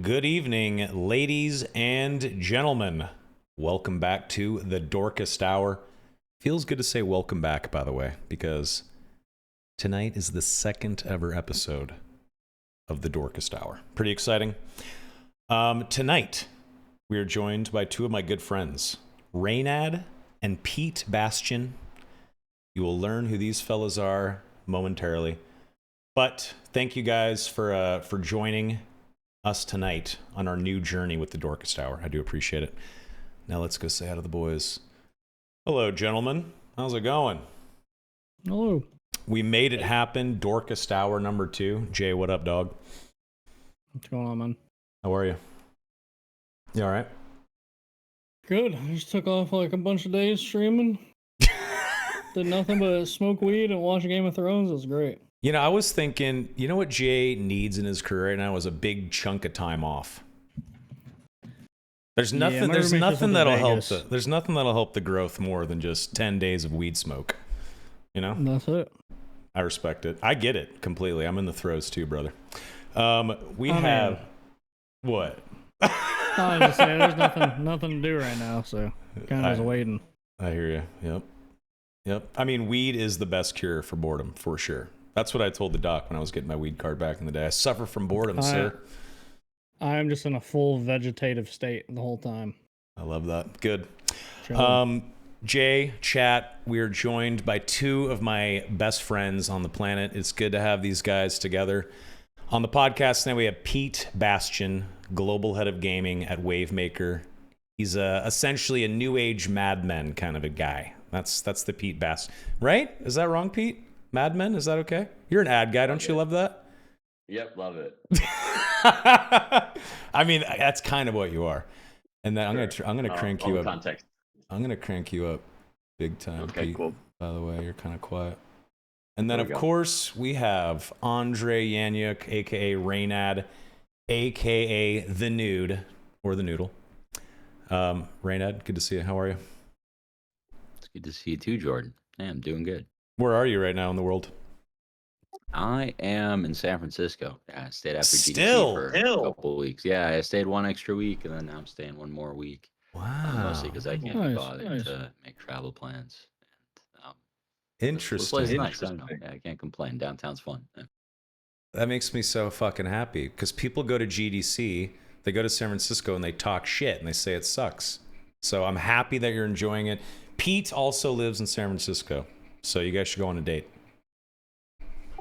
Good evening, ladies and gentlemen. Welcome back to the Dorkest Hour. Feels good to say welcome back, by the way, because tonight is the second ever episode of the Dorkest Hour. Pretty exciting. Tonight, we are joined by two of my good friends, Reynad and Pete Basgen. You will learn who these fellas are momentarily. But thank you guys for joining us tonight on our new journey with the Dorkest Hour. I do appreciate it. Now let's go say hi to the boys. Hello, gentlemen. How's it going? Hello. We made it happen. Dorkest Hour number 2. Jay, what up, dog? What's going on, man? How are you? You all right? Good. I just took off like a bunch of days streaming. Did nothing but smoke weed and watch Game of Thrones. It was great. You know, I was thinking, you know what Jay needs in his career right now is a big chunk of time off. There's nothing that'll help the growth more than just 10 days of weed smoke. You know? That's it. I respect it. I get it completely. I'm in the throes too, brother. What? I was just saying, there's nothing to do right now, so kind of just waiting. I hear you. Yep. I mean, weed is the best cure for boredom, for sure. That's what I told the doc when I was getting my weed card back in the day. I suffer from boredom, sir. I'm just in a full vegetative state the whole time. I love that. Good. Chilling. Jay, chat, we are joined by two of my best friends on the planet. It's good to have these guys together. On the podcast now we have Pete Basgen, global head of gaming at Wavemaker. He's essentially a new age Mad Men kind of a guy. That's the Pete Basgen. Right? Is that wrong, Pete? Mad Men, is that okay? You're an ad guy, don't you love that? Yep, love it. I mean, that's kind of what you are. And then I'm gonna crank you up. Context. I'm gonna crank you up big time, Okay, Pete. cool. By the way, you're kind of quiet. And then, There we of go. course, we have Andre Yanyuk, aka Reynad, aka the Nude or the Noodle. Reynad, good to see you. How are you? It's good to see you too, Jordan. Yeah, I'm doing good. Where are you right now in the world? I am in San Francisco. Yeah, I stayed after GDC Still? for a couple of weeks. Yeah, I stayed one extra week, and then now I'm staying one more week. Wow. Mostly because I can't Nice, be bothered nice. to make travel plans. And, this Interesting. place is nice. I don't know. Yeah, I can't complain. Downtown's fun. Yeah. That makes me so fucking happy because people go to GDC, they go to San Francisco and they talk shit and they say it sucks. So I'm happy that you're enjoying it. Pete also lives in San Francisco, so you guys should go on a date.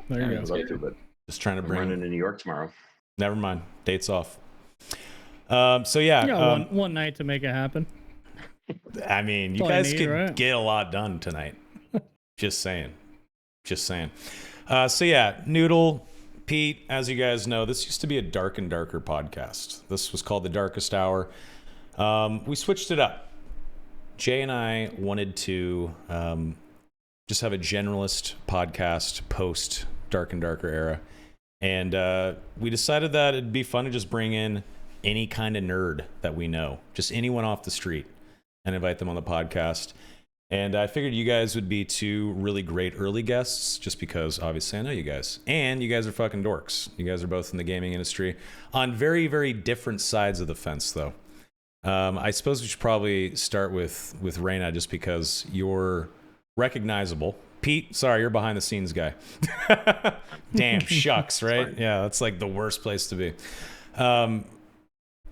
There you I'd go. love to, but Just trying to I'm bring. running to New York tomorrow. Never mind. Date's off. So yeah, You got one night to make it happen. I mean, you That's all guys you need, could right? get a lot done tonight. Just saying. So yeah, Noodle, Pete, as you guys know, this used to be a Dark and Darker podcast. This was called the Darkest Hour. We switched it up. Jay and I wanted to just have a generalist podcast post Dark and Darker era. And we decided that it'd be fun to just bring in any kind of nerd that we know, just anyone off the street, and invite them on the podcast. And I figured you guys would be two really great early guests, just because obviously I know you guys. And you guys are fucking dorks. You guys are both in the gaming industry on very, very different sides of the fence, though. I suppose we should probably start with Reynad, just because you're recognizable. Pete, sorry, you're behind the scenes guy. Damn, shucks, right? Yeah, that's like the worst place to be.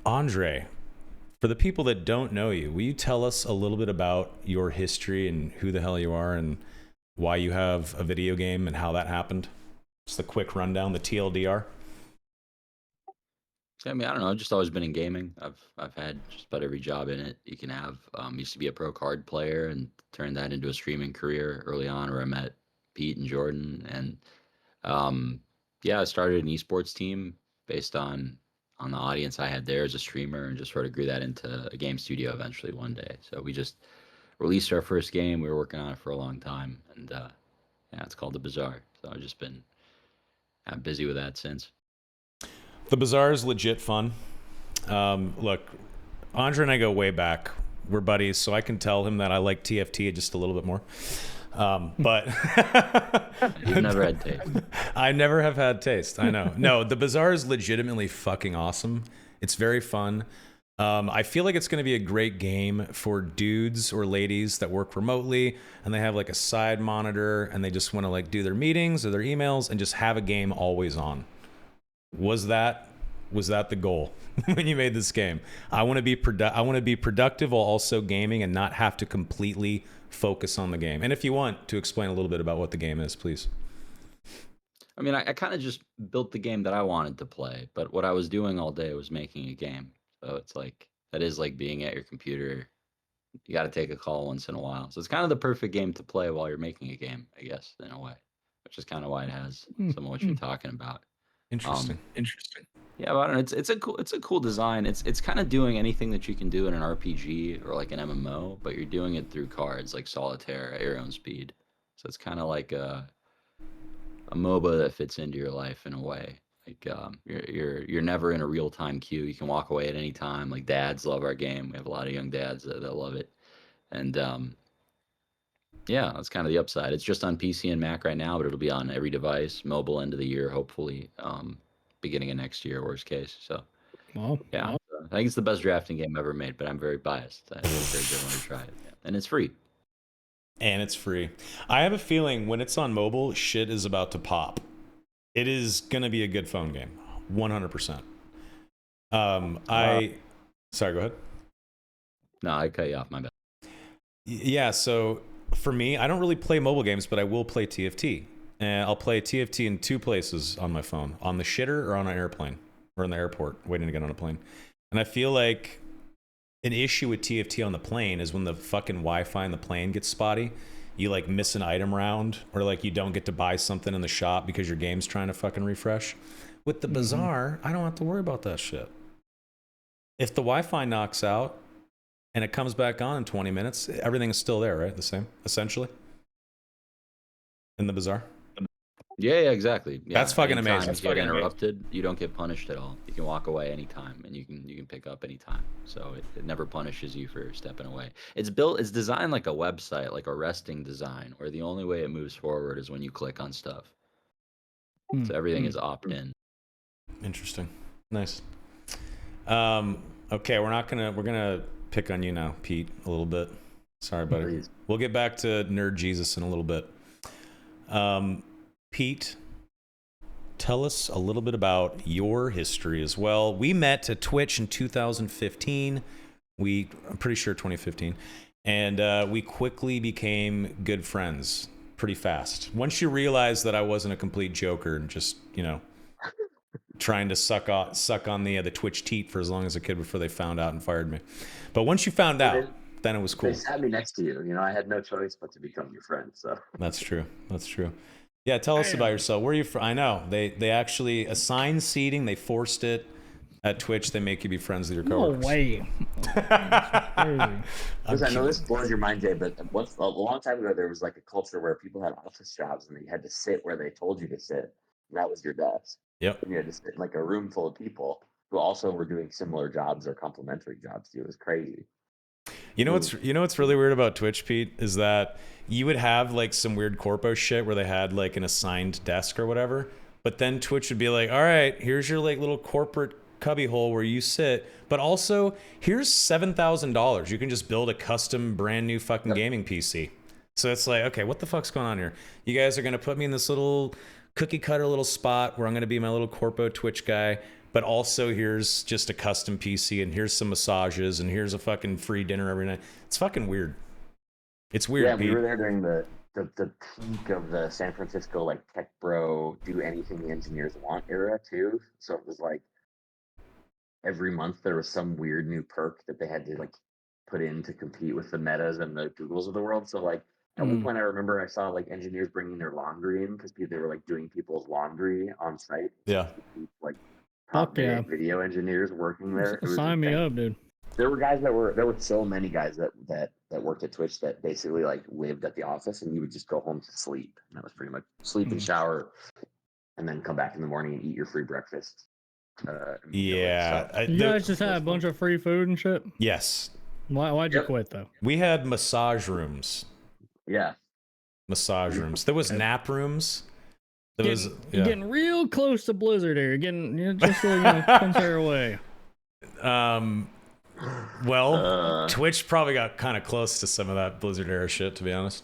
Andre, for the people that don't know you, will you tell us a little bit about your history and who the hell you are and why you have a video game and how that happened? Just a quick rundown, the TLDR. I mean, I don't know. I've just always been in gaming. I've had just about every job in it you can have. Used to be a pro card player and turned that into a streaming career early on, where I met Pete and Jordan. And yeah, I started an esports team based on the audience I had there as a streamer, and just sort of grew that into a game studio eventually one day. So we just released our first game. We were working on it for a long time, and yeah, it's called the Bazaar. So I've just been busy with that since. The Bazaar is legit fun. Look, Andre and I go way back. We're buddies, so I can tell him that I like TFT just a little bit more. But You've never had taste. I never have had taste. I know. No, the Bazaar is legitimately fucking awesome. It's very fun. I feel like it's going to be a great game for dudes or ladies that work remotely and they have like a side monitor and they just want to like do their meetings or their emails and just have a game always on. Was that the goal when you made this game? I want to be productive while also gaming and not have to completely focus on the game. And if you want to explain a little bit about what the game is, please. I mean, I kind of just built the game that I wanted to play, but what I was doing all day was making a game. So it's like, that is like being at your computer. You got to take a call once in a while. So it's kind of the perfect game to play while you're making a game, I guess, in a way, which is kind of why it has some of what you're talking about. Interesting. Yeah, but I don't know, it's a cool design. It's kind of doing anything that you can do in an RPG or like an MMO, but you're doing it through cards like solitaire at your own speed. So it's kind of like a MOBA that fits into your life in a way. Like you're never in a real time queue. You can walk away at any time. Like dads love our game. We have a lot of young dads that love it, and yeah, that's kind of the upside. It's just on PC and Mac right now, but it'll be on every device, mobile end of the year, hopefully, beginning of next year, worst case. So Wow. yeah, I think it's the best drafting game ever made, but I'm very biased. I encourage everyone to try it, yeah. And it's free. And it's free. I have a feeling when it's on mobile, shit is about to pop. It is going to be a good phone game. 100%. Sorry, go ahead. No, I cut you off, my bad. Yeah, so for me, I don't really play mobile games, but I will play TFT. And I'll play TFT in two places on my phone. On the shitter or on an airplane. Or in the airport, waiting to get on a plane. And I feel like an issue with TFT on the plane is when the fucking Wi-Fi in the plane gets spotty, you like miss an item round, or like you don't get to buy something in the shop because your game's trying to fucking refresh. With the Bazaar, I don't have to worry about that shit. If the Wi-Fi knocks out and it comes back on in 20 minutes, everything's still there, right? The same, essentially, in the Bazaar. Yeah, exactly. Yeah, That's fucking anytime amazing. If you get interrupted, you don't get punished at all. You can walk away anytime, and you can pick up anytime. So it never punishes you for stepping away. It's designed like a website, like a resting design, where the only way it moves forward is when you click on stuff. So everything is opt-in. Interesting. Nice. Okay, we're gonna pick on you now, Pete, a little bit. Sorry, buddy. Please. We'll get back to Nerd Jesus in a little bit. Pete, tell us a little bit about your history as well. We met at Twitch in 2015. I'm pretty sure 2015. And we quickly became good friends pretty fast. Once you realized that I wasn't a complete joker and just, trying to suck on the Twitch teat for as long as I could before they found out and fired me. But once you found out, then it was cool. They sat me next to you. I had no choice but to become your friend. So That's true. Yeah, tell us about yourself. Where are you from? I know they actually assigned seating. They forced it at Twitch. They make you be friends with your coworkers. No way. Because I know this blows your mind, Jay, but a long time ago there was like a culture where people had office jobs and you had to sit where they told you to sit. And that was your desk. Yep. And you had to sit in like a room full of people who also were doing similar jobs or complementary jobs to you. It was crazy. You know what's really weird about Twitch, Pete, is that you would have like some weird corpo shit where they had like an assigned desk or whatever, but then Twitch would be like, all right, here's your like little corporate cubbyhole where you sit, but also here's $7,000. You can just build a custom brand new fucking gaming PC. So it's like, okay, what the fuck's going on here? You guys are gonna put me in this little cookie cutter little spot where I'm gonna be my little corpo Twitch guy, but also here's just a custom PC and here's some massages and here's a fucking free dinner every night. It's fucking weird. It's weird. Yeah, Pete. we were there during the peak of the San Francisco like tech bro do anything the engineers want era too. So it was like every month there was some weird new perk that they had to like put in to compete with the Metas and the Googles of the world. So like at one point I remember I saw like engineers bringing their laundry in because they were like doing people's laundry on site. Yeah. Like top Fuck yeah. video engineers working there. It was Sign me insane. up, dude. There were so many guys that worked at Twitch that basically like lived at the office and you would just go home to sleep. And that was pretty much sleep and shower and then come back in the morning and eat your free breakfast. Yeah. You guys just had a bunch of free food and shit? Yes. Why'd you quit though? We had massage rooms. Yeah. Massage rooms. There was nap rooms. You're getting real close to Blizzard here. You're getting just so you know, 10 hair away. Well, Twitch probably got kind of close to some of that Blizzard era shit, to be honest.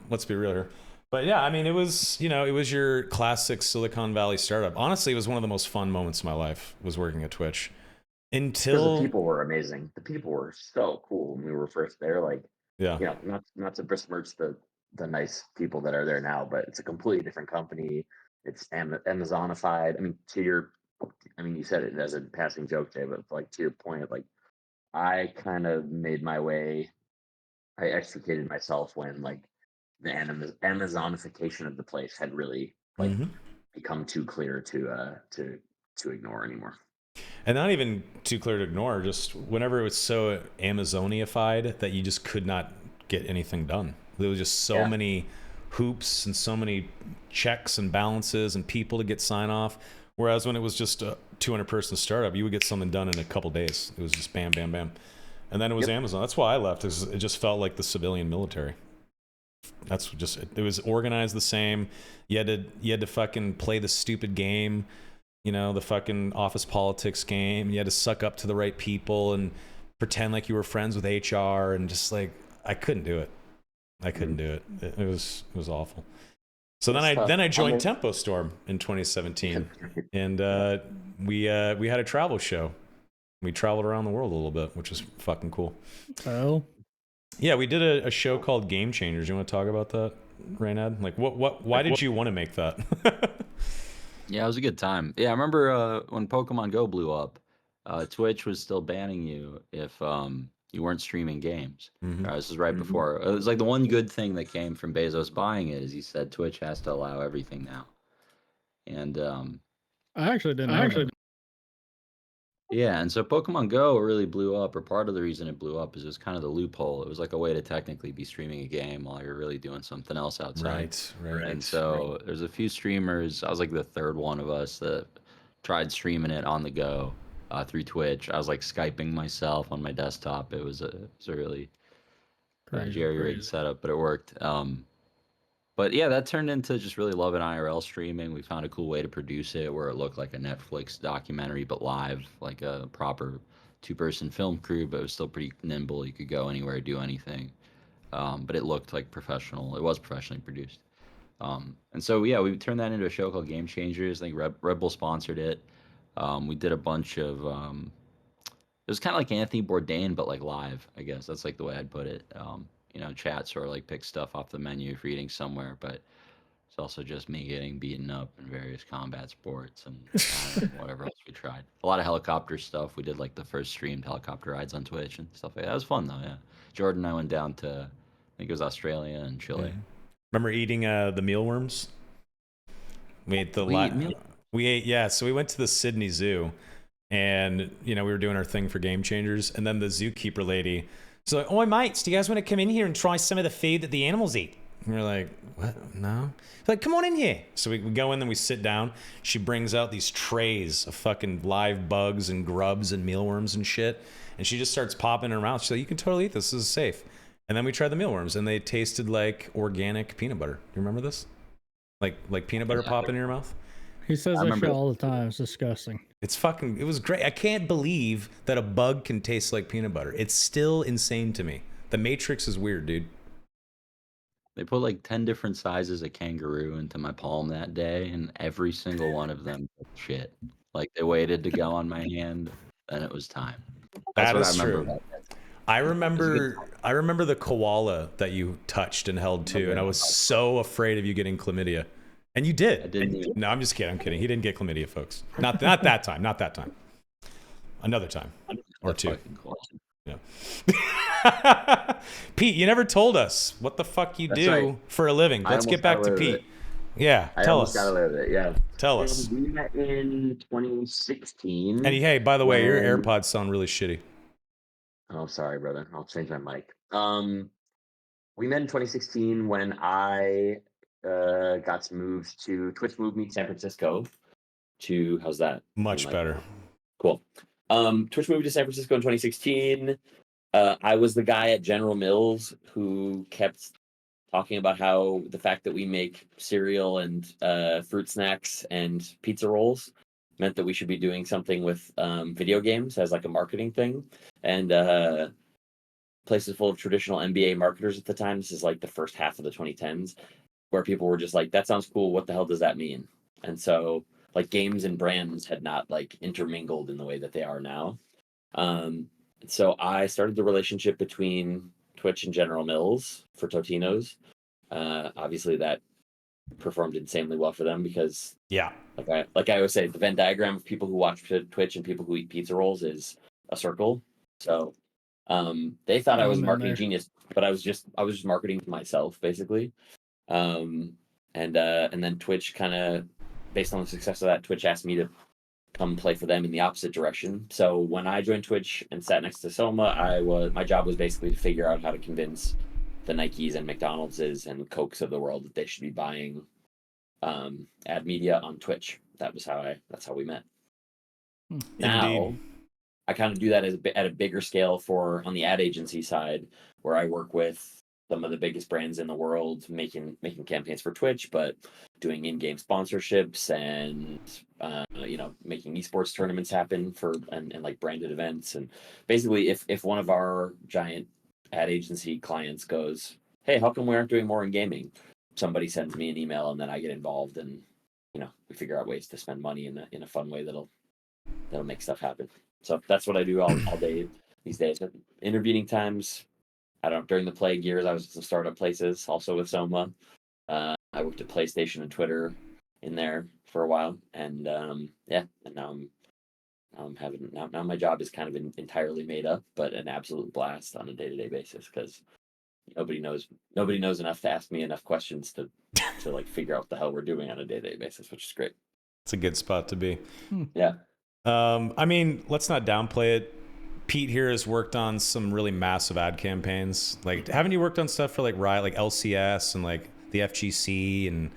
Let's be real here. But yeah, I mean, it was, it was your classic Silicon Valley startup. Honestly, it was one of the most fun moments of my life, was working at Twitch. Because the people were amazing. The people were so cool when we were first there. Like, yeah, not to besmirch the nice people that are there now, but it's a completely different company. It's Amazonified. You said it as a passing joke, Jay, but like to your point, like I kind of made my way. I extricated myself when like the Amazonification of the place had really like become too clear to ignore anymore. And not even too clear to ignore, just whenever it was so Amazonified that you just could not get anything done. There was just so many hoops and so many checks and balances and people to get sign off. Whereas when it was just a 200-person startup, you would get something done in a couple days. It was just bam, bam, bam. And then it was Amazon. That's why I left. It just felt like the civilian military. It was organized the same. You had to fucking play the stupid game, the fucking office politics game. You had to suck up to the right people and pretend like you were friends with HR, and just like, I couldn't do it. It was awful. So then I joined Tempo Storm in 2017, and we had a travel show. We traveled around the world a little bit, which was fucking cool. Oh. Yeah, we did a show called Game Changers. You want to talk about that, Reynad? Like, why did you want to make that? Yeah, it was a good time. Yeah, I remember when Pokemon Go blew up, Twitch was still banning you if you weren't streaming games. This is right before. It was like the one good thing that came from Bezos buying it is he said Twitch has to allow everything now. And I actually didn't know that. yeah, and so Pokemon Go really blew up, or part of the reason it blew up is it was kind of the loophole. It was like a way to technically be streaming a game while you're really doing something else outside. Right. And so there's a few streamers. I was like the third one of us that tried streaming it on the go through Twitch. I was like Skyping myself on my desktop. It was a really jerry-rigged setup, but it worked. But yeah, that turned into just really loving IRL streaming. We found a cool way to produce it where it looked like a Netflix documentary, but live, like a proper two-person film crew, but it was still pretty nimble. You could go anywhere, do anything. But it looked like professional. It was professionally produced. And so, yeah, we turned that into a show called Game Changers. I think Red Bull sponsored it. We did a bunch of, it was kind of like Anthony Bourdain, but like live, I guess. That's like the way I'd put it. Chat sort of like pick stuff off the menu if you're eating somewhere, but it's also just me getting beaten up in various combat sports and I don't know, whatever else we tried. A lot of helicopter stuff. We did like the first streamed helicopter rides on Twitch and stuff like that. It was fun though, yeah. Jordan and I went down to, I think it was Australia and Chile. Remember eating the mealworms? We ate so we went to the Sydney Zoo, and we were doing our thing for Game Changers, and then the zookeeper lady, she's like, "Oi mates, do you guys want to come in here and try some of the food that the animals eat?" And we're like, "What? No." She's like, "Come on in here." So we go in and we sit down. She brings out these trays of fucking live bugs and grubs and mealworms and shit, and she just starts popping in her mouth. She's like, "You can totally eat this. This is safe." And then we tried the mealworms, and they tasted like organic peanut butter. Do you remember this? Like peanut butter popping in your mouth? He says that shit all the time. It's disgusting. It was great. I can't believe that a bug can taste like peanut butter. It's still insane to me. The Matrix is weird, dude. They put like 10 different sizes of kangaroo into my palm that day, and every single one of them was shit. Like they waited to go on my hand, and it was time. That's what I remember about that. I remember the koala that you touched and held too, and I was so afraid of you getting chlamydia. And you did. I didn't. No, I'm just kidding. I'm kidding. He didn't get chlamydia, folks. Not that time. Not that time. Another time or two. Yeah. Pete, you never told us what the fuck you do for a living. Let's get back to Pete. Yeah, tell us. Got away with it. Yeah. Tell us. We met in 2016. And hey, by the way, your AirPods sound really shitty. Oh, sorry, brother. I'll change my mic. We met in 2016 when I got moved to Twitch. Moved me to San Francisco. How's that? Much better. Cool. Twitch moved to San Francisco in 2016. I was the guy at General Mills who kept talking about how the fact that we make cereal and fruit snacks and pizza rolls meant that we should be doing something with video games as like a marketing thing. And places full of traditional MBA marketers at the time. This is like the first half of the 2010s, where people were just like, that sounds cool. What the hell does that mean? And so like games and brands had not like intermingled in the way that they are now. So I started the relationship between Twitch and General Mills for Totino's. Obviously that performed insanely well for them because Yeah. like I always say, the Venn diagram of people who watch Twitch and people who eat pizza rolls is a circle. So they thought I was a I'm in marketing there. genius, but I was just marketing to myself basically. And then Twitch kind of, based on the success of that, Twitch asked me to come play for them in the opposite direction. So when I joined Twitch and sat next to Soma, my job was basically to figure out how to convince the Nikes and McDonald's and Cokes of the world that they should be buying ad media on Twitch. That's how we met. Now Indeed. I kind of do that at a bigger scale on the ad agency side, where I work with some of the biggest brands in the world making campaigns for Twitch, but doing in-game sponsorships and making esports tournaments happen and like branded events. And basically, if one of our giant ad agency clients goes, "Hey, how come we aren't doing more in gaming?" Somebody sends me an email, and then I get involved, and we figure out ways to spend money in a fun way that'll make stuff happen. So that's what I do all day these days. Intervening times, I don't know, during the plague years, I was at some startup places, also with Soma. I worked at PlayStation and Twitter in there for a while, and and now now my job is kind of entirely made up, but an absolute blast on a day-to-day basis because nobody knows enough to ask me enough questions to like figure out what the hell we're doing on a day-to-day basis, which is great. It's a good spot to be. Yeah. I mean, let's not downplay it. Pete here has worked on some really massive ad campaigns. Like, haven't you worked on stuff for like Riot, like LCS and like the FGC and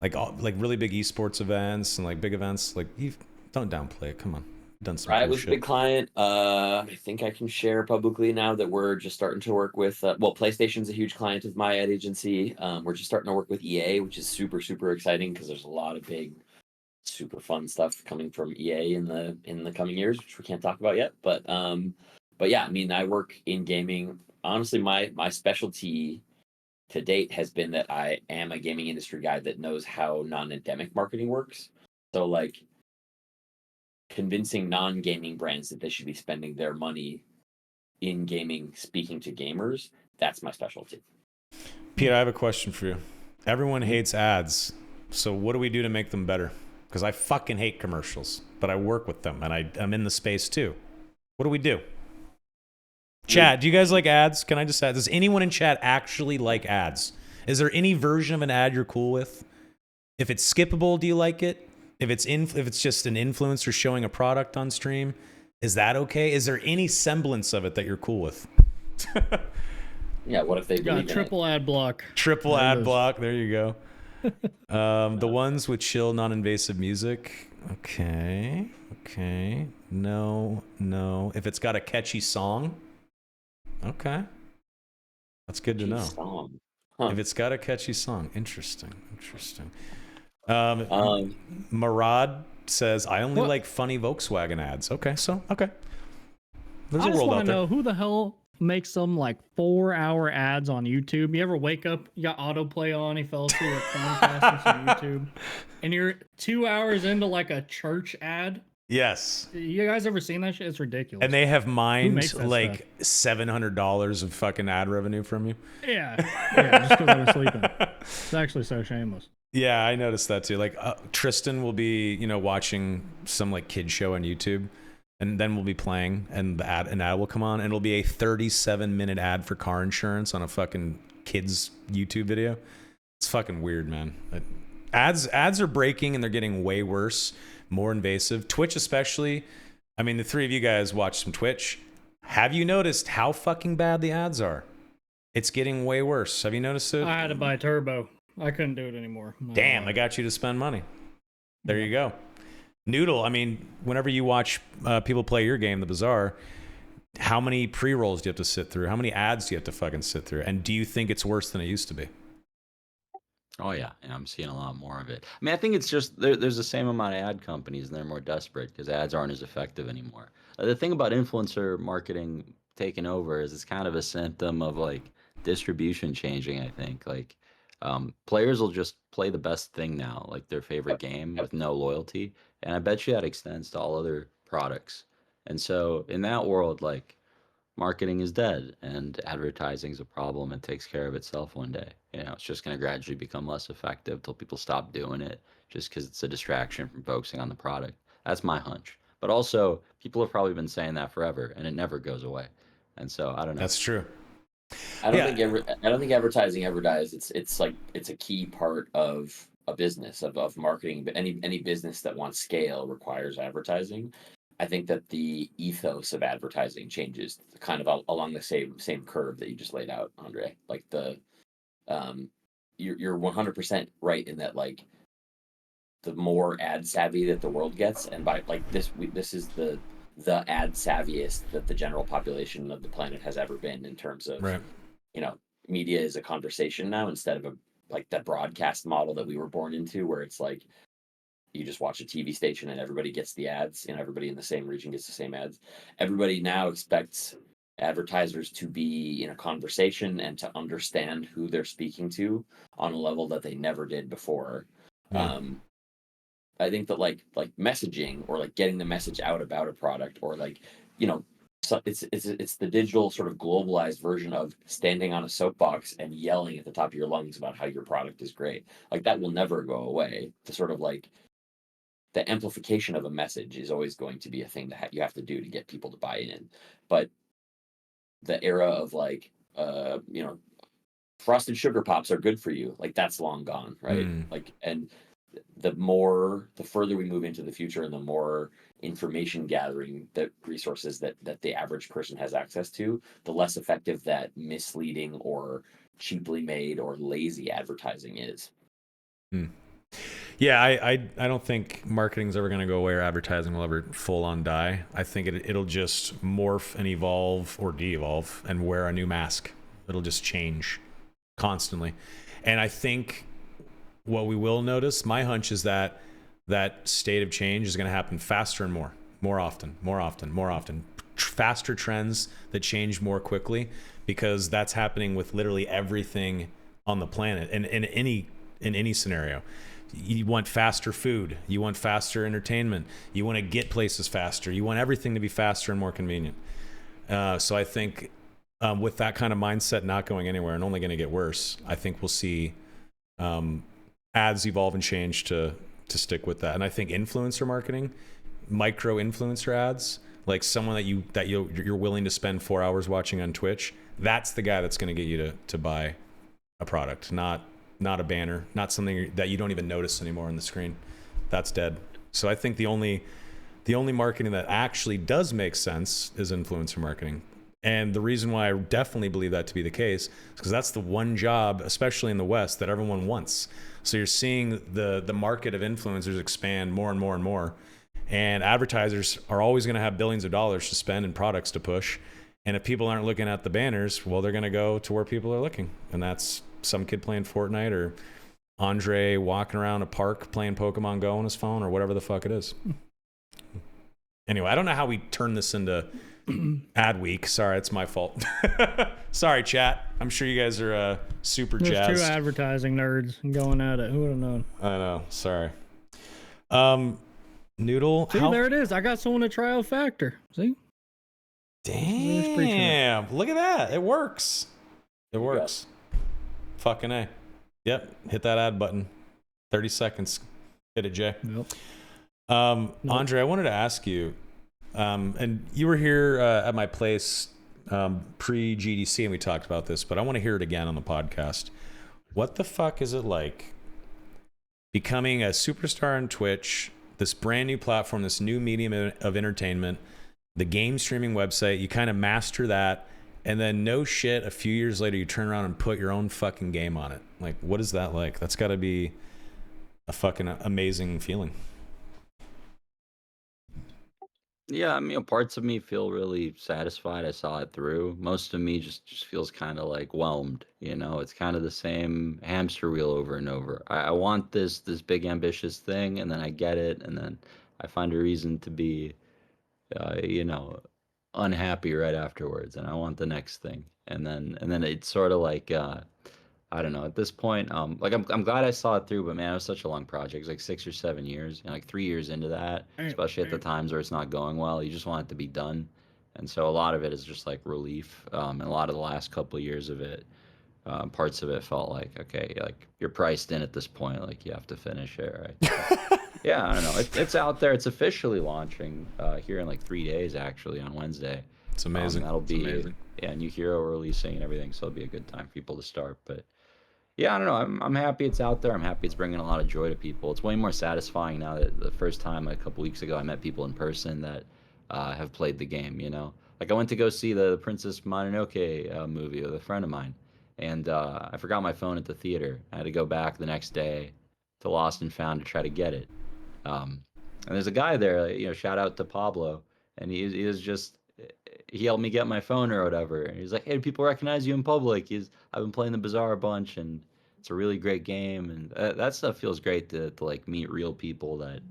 like really big esports events and like big events? Like, you don't downplay it. Come on, you've done some. Riot cool was shit. a big client. I think I can share publicly now that we're just starting to work with. PlayStation's a huge client of my ad agency. We're just starting to work with EA, which is super super exciting because there's a lot of big, super fun stuff coming from EA in the coming years, which we can't talk about yet. But yeah, I mean, I work in gaming. Honestly, my specialty to date has been that I am a gaming industry guy that knows how non-endemic marketing works. So like convincing non-gaming brands that they should be spending their money in gaming, speaking to gamers, that's my specialty. Pete, I have a question for you. Everyone hates ads, so what do we do to make them better? Because I fucking hate commercials, but I work with them, and I'm in the space too. What do we do? Chat, do you guys like ads? Can I just add, does anyone in chat actually like ads? Is there any version of an ad you're cool with? If it's skippable, do you like it? If it's just an influencer showing a product on stream, is that okay? Is there any semblance of it that you're cool with? Yeah, what if they Got believe in triple ad block. Triple There it ad is. block. There you go. The ones with chill, non-invasive music. Okay. No. If it's got a catchy song. Okay. That's good to know. Song. Huh. If it's got a catchy song. Interesting. Marad says, I only What? like funny Volkswagen ads. Okay. There's I a just world want out to there. know who the hell makes some like 4-hour ads on YouTube. You ever wake up, you got autoplay on, you fell asleep at Chromecast on YouTube, and you're 2 hours into like a church ad. Yes. You guys ever seen that shit? It's ridiculous. And they have Who mined makes that like $700 of fucking ad revenue from you. Yeah, just because I was sleeping. It's actually so shameless. Yeah, I noticed that too. Like Tristan will be, watching some like kid show on YouTube, and then we'll be playing, and an ad will come on, and it'll be a 37-minute ad for car insurance on a fucking kids YouTube video. It's fucking weird, man. Ads are breaking, and they're getting way worse, more invasive. Twitch especially. I mean, the three of you guys watch some Twitch. Have you noticed how fucking bad the ads are? It's getting way worse. Have you noticed it? I had to buy Turbo. I couldn't do it anymore. Damn, I got you to spend money. There you go. Noodle, I mean, whenever you watch people play your game, the Bazaar, how many pre-rolls do you have to sit through? How many ads do you have to fucking sit through? And do you think it's worse than it used to be? Oh yeah, and I'm seeing a lot more of it. I mean, I think it's just there's the same amount of ad companies, and they're more desperate because ads aren't as effective anymore. The thing about influencer marketing taking over is it's kind of a symptom of like distribution changing. I think like players will just play the best thing now, like their favorite Yep. game, Yep. with no loyalty, and I bet you that extends to all other products. And so in that world, like marketing is dead and advertising is a problem and takes care of itself one day. You know, it's just going to gradually become less effective till people stop doing it just because it's a distraction from focusing on the product. That's my hunch. But also, people have probably been saying that forever and it never goes away. And so I don't know. That's true. I don't Yeah, think I don't think advertising ever dies. It's like it's a key part of a business of marketing. But any business that wants scale requires advertising. I think that the ethos of advertising changes kind of along the same curve that you just laid out, Andre. Like um, you're 100% right in that like the more ad savvy that the world gets, and by like this is the ad savviest that the general population of the planet has ever been in terms of right. you know, media is a conversation now instead of a like that broadcast model that we were born into, where it's like you just watch a TV station and everybody gets the ads, and everybody in the same region gets the same ads. Everybody now expects advertisers to be in a conversation and to understand who they're speaking to on a level that they never did before. Yeah. Um, I think that like messaging or like getting the message out about a product or like you know so it's the digital sort of globalized version of standing on a soapbox and yelling at the top of your lungs about how your product is great. Like that will never go away. The sort of like the amplification of a message is always going to be a thing that you have to do to get people to buy in. But the era of like frosted sugar pops are good for you, like that's long gone, right? Mm. Like and the further we move into the future and the more information gathering that resources that the average person has access to, the less effective that misleading or cheaply made or lazy advertising is. Mm. Yeah, I don't think marketing's ever going to go away or advertising will ever full on die. I think it'll just morph and evolve or de-evolve and wear a new mask. It'll just change constantly. And I think what we will notice, my hunch is that that state of change is going to happen faster and more often. Faster trends that change more quickly, because that's happening with literally everything on the planet and in any scenario. You want faster food, you want faster entertainment, you want to get places faster, you want everything to be faster and more convenient. So I think with that kind of mindset not going anywhere and only going to get worse, I think we'll see ads evolve and change to stick with that. And I think influencer marketing, micro influencer ads, like someone that you're willing to spend 4 hours watching on Twitch, that's the guy that's going to get you to buy a product, not a banner, not something that you don't even notice anymore on the screen. That's dead. So I think the only marketing that actually does make sense is influencer marketing. And the reason why I definitely believe that to be the case is because that's the one job, especially in the West, that everyone wants. So you're seeing the market of influencers expand more and more and more. And advertisers are always going to have billions of dollars to spend and products to push. And if people aren't looking at the banners, well, they're going to go to where people are looking. And that's some kid playing Fortnite or Andre walking around a park playing Pokemon Go on his phone or whatever the fuck it is. Anyway, I don't know how we turn this into ad week. Sorry, it's my fault. Sorry, chat. I'm sure you guys are super There's jazzed. two advertising nerds going at it. Who would have known? I know. Sorry. Noodle. See, there it is. I got someone to try out Factor. See? Damn. Look at that. It works. It works. Fucking A. Yep. Hit that ad button. 30 seconds. Hit it, Jay. Nope. Andre, I wanted to ask you, and you were here at my place pre-GDC, and we talked about this, but I want to hear it again on the podcast. What the fuck is it like becoming a superstar on Twitch, this brand new platform, this new medium of entertainment, the game streaming website, you kind of master that, and then no shit, a few years later, you turn around and put your own fucking game on it. Like, what is that like? That's got to be a fucking amazing feeling. Yeah, I mean, parts of me feel really satisfied. I saw it through. Most of me just feels kind of like whelmed. It's kind of the same hamster wheel over and over. I want this big ambitious thing, and then I get it, and then I find a reason to be, uh, you know, unhappy right afterwards, and I want the next thing, and then it's sort of like I don't know. At this point, like I'm glad I saw it through, but man, it was such a long project. It was like 6 or 7 years, and like 3 years into that, Damn, especially at the damn. times where it's not going well, you just want it to be done. And so a lot of it is just like relief. And a lot of the last couple of years of it, parts of it felt like, okay, like you're priced in at this point, like you have to finish it, right? So yeah, I don't know. It's out there. It's officially launching here in like 3 days, actually, on Wednesday. It's amazing. That'll be yeah, new hero releasing and everything, so it'll be a good time for people to start. But yeah, I don't know. I'm happy it's out there. I'm happy it's bringing a lot of joy to people. It's way more satisfying now that the first time a couple weeks ago I met people in person that have played the game. Like I went to go see the Princess Mononoke movie with a friend of mine, and I forgot my phone at the theater. I had to go back the next day to Lost and Found to try to get it. And there's a guy there, shout out to Pablo, and he was just he helped me get my phone or whatever. And he's like, "Hey, do people recognize you in public?" I've been playing the Bazaar a bunch, and it's a really great game, and that stuff feels great to like meet real people that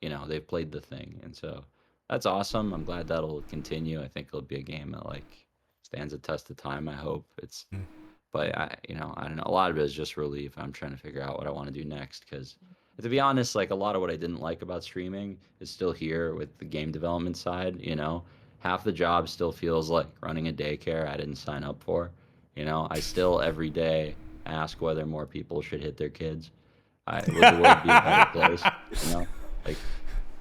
they've played the thing, and so that's awesome. I'm glad that'll continue. I think it'll be a game that like stands a test of time. I hope it's, Mm. but I don't know. A lot of it is just relief. I'm trying to figure out what I want to do next because, to be honest, like a lot of what I didn't like about streaming is still here with the game development side. Half the job still feels like running a daycare I didn't sign up for. I still every day ask whether more people should hit their kids. Would the world be a better place? Like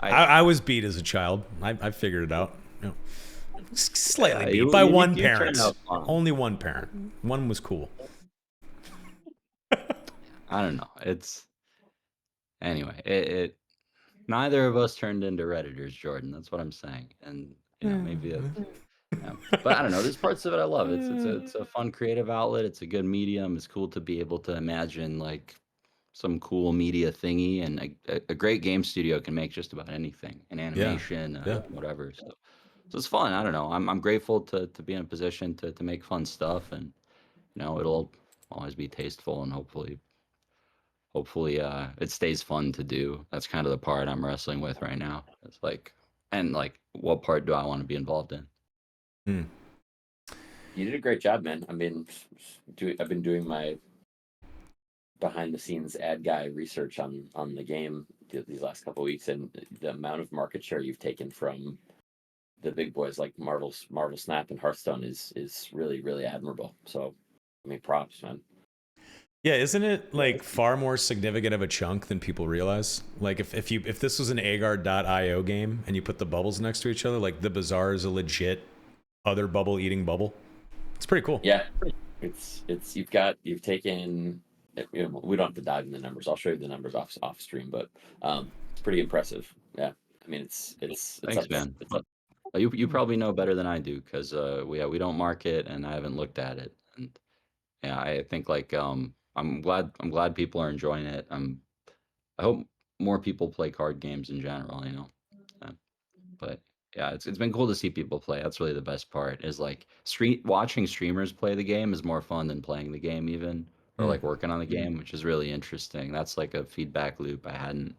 I was beat as a child. I figured it out. Slightly beat you, by you, you one you parent. turned out fine. Only one parent. One was cool. I don't know. It's anyway. It neither of us turned into redditors, Jordan. That's what I'm saying. And maybe yeah. But I don't know. There's parts of it I love. It's a fun creative outlet. It's a good medium. It's cool to be able to imagine like some cool media thingy, and a great game studio can make just about anything, an Yeah. animation, Yeah. whatever. So it's fun. I don't know. I'm grateful to be in a position to make fun stuff, and it'll always be tasteful, and hopefully it stays fun to do. That's kind of the part I'm wrestling with right now. It's like, and like, what part do I want to be involved in? Hmm. You did a great job, man. I mean, I've been doing my behind the scenes ad guy research on the game these last couple of weeks, and the amount of market share you've taken from the big boys like Marvel Snap and Hearthstone is really, really admirable. So, I mean, props, man. Yeah, isn't it like far more significant of a chunk than people realize? Like if this was an Agar.io game and you put the bubbles next to each other, like the Bazaar is a legit other bubble eating bubble. It's pretty cool. Yeah, it's you've taken. We don't have to dive in the numbers. I'll show you the numbers off stream, but it's pretty impressive. Yeah, I mean it's Thanks, up, man. it's up. You probably know better than I do because we don't market, and I haven't looked at it. And yeah, I think like I'm glad people are enjoying it. I hope more people play card games in general. Uh, but yeah, it's been cool to see people play. That's really the best part. Is like watching streamers play the game is more fun than playing the game even, or like working on the game, which is really interesting. That's like a feedback loop I hadn't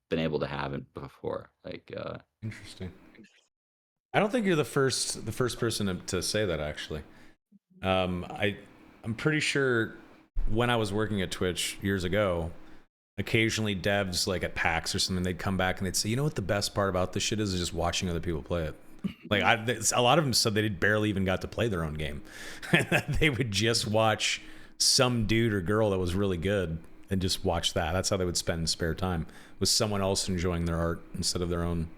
been able to have it before. Like Interesting. I don't think you're the first person to say that actually. I'm pretty sure when I was working at Twitch years ago, occasionally devs like at PAX or something, they'd come back and they'd say, "You know what the best part about this shit is just watching other people play it." Like a lot of them said they barely even got to play their own game. They would just watch some dude or girl that was really good and just watch that. That's how they would spend spare time, with someone else enjoying their art instead of their own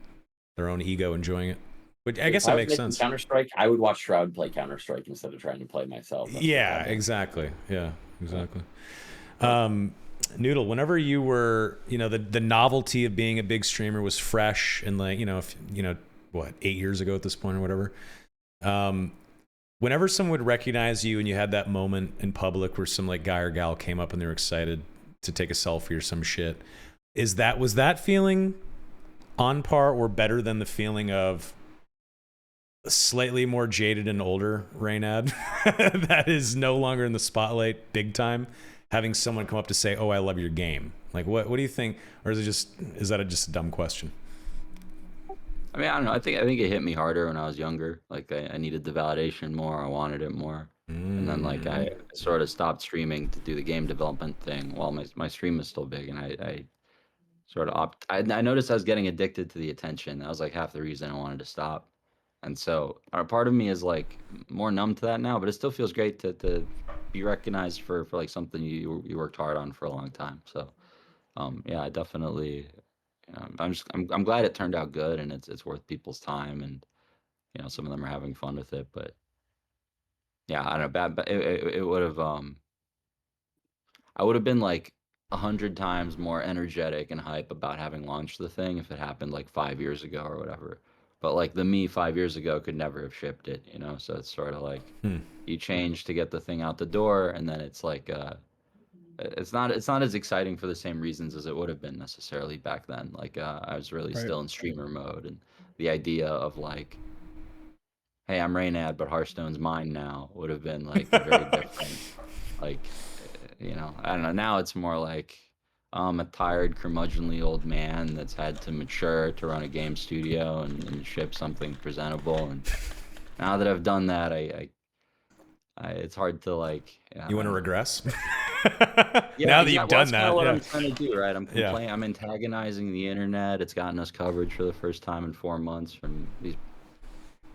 ego enjoying it. But I guess that makes sense. Counter-Strike, I would watch Shroud play Counter-Strike instead of trying to play myself. Yeah, exactly. Yeah, exactly. Noodle, whenever you were, the novelty of being a big streamer was fresh, and like, what, 8 years ago at this point or whatever. Whenever someone would recognize you and you had that moment in public where some like guy or gal came up and they were excited to take a selfie or some shit, was that feeling on par or better than the feeling of slightly more jaded and older Reynad that is no longer in the spotlight big time, having someone come up to say, "Oh, I love your game"? Like, what do you think? Or is that just a dumb question? I mean, I don't know. I think it hit me harder when I was younger. Like I needed the validation more. I wanted it more. And then like I sort of stopped streaming to do the game development thing while my stream is still big, and I sort of I noticed I was getting addicted to the attention. That was like half the reason I wanted to stop. And so a part of me is like more numb to that now, but it still feels great to be recognized for like something you worked hard on for a long time. So yeah, I definitely I'm glad it turned out good, and it's worth people's time, and some of them are having fun with it. But yeah, I don't know, bad, but it would have I would have been like 100 times more energetic and hype about having launched the thing if it happened like 5 years ago or whatever. But like the me 5 years ago could never have shipped it, So it's sort of like you change to get the thing out the door, and then it's like it's not as exciting for the same reasons as it would have been necessarily back then. Like I was really Right. still in streamer mode, and the idea of like, hey, I'm Rainad, but Hearthstone's mine now would have been like very different. Like, I don't know. Now it's more like I'm a tired, curmudgeonly old man that's had to mature to run a game studio and ship something presentable. And now that I've done that, it's hard to like. You want to regress? Yeah, now that exactly. you've Well, done that's kind that, of what yeah. I'm trying to do, right? I'm Yeah. complaining. I'm antagonizing the internet. It's gotten us coverage for the first time in 4 months from these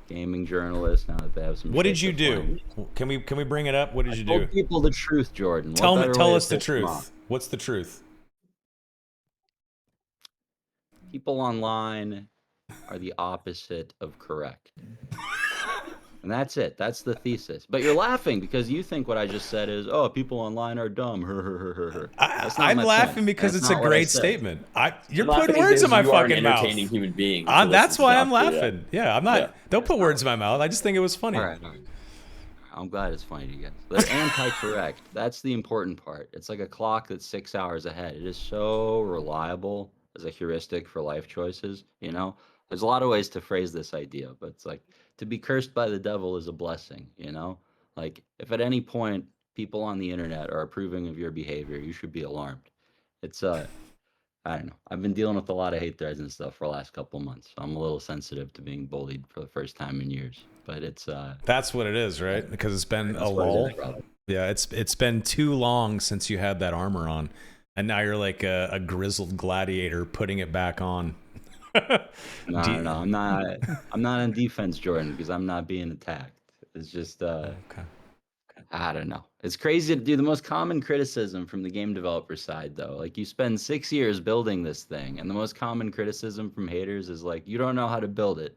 gaming journalists. Now that they have some. What shit did you to do? flame. Can we bring it up? What did you Told do? people the truth, Jordan. What Tell better way tell to us the piss them off? truth. What's the truth? People online are the opposite of correct. And that's it. That's the thesis. But you're laughing because you think what I just said is, oh, people online are dumb. That's not I'm my laughing point. because That's it's a not what I great said. statement. You're Laughing putting words in because my you are an fucking mouth. entertaining human being. who That's listens why to I'm Doctor, laughing. Yeah, I'm not. Yeah. Don't put words in my mouth. I just think it was funny. All right. I'm glad it's funny to you guys. They're anti-correct. That's the important part. It's like a clock that's 6 hours ahead. It is so reliable as a heuristic for life choices. There's a lot of ways to phrase this idea, but it's like to be cursed by the devil is a blessing. Like if at any point people on the internet are approving of your behavior, you should be alarmed. It's I don't know. I've been dealing with a lot of hate threads and stuff for the last couple of months. So I'm a little sensitive to being bullied for the first time in years. But it's That's what it is, right? Because it's been a that's what it lull. is, brother. Yeah, it's been too long since you had that armor on, and now you're like a grizzled gladiator putting it back on. No, I'm not on defense, Jordan, because I'm not being attacked. It's just Okay. I don't know. It's crazy to do. The most common criticism from the game developer side, though, like you spend 6 years building this thing, and the most common criticism from haters is like, you don't know how to build it.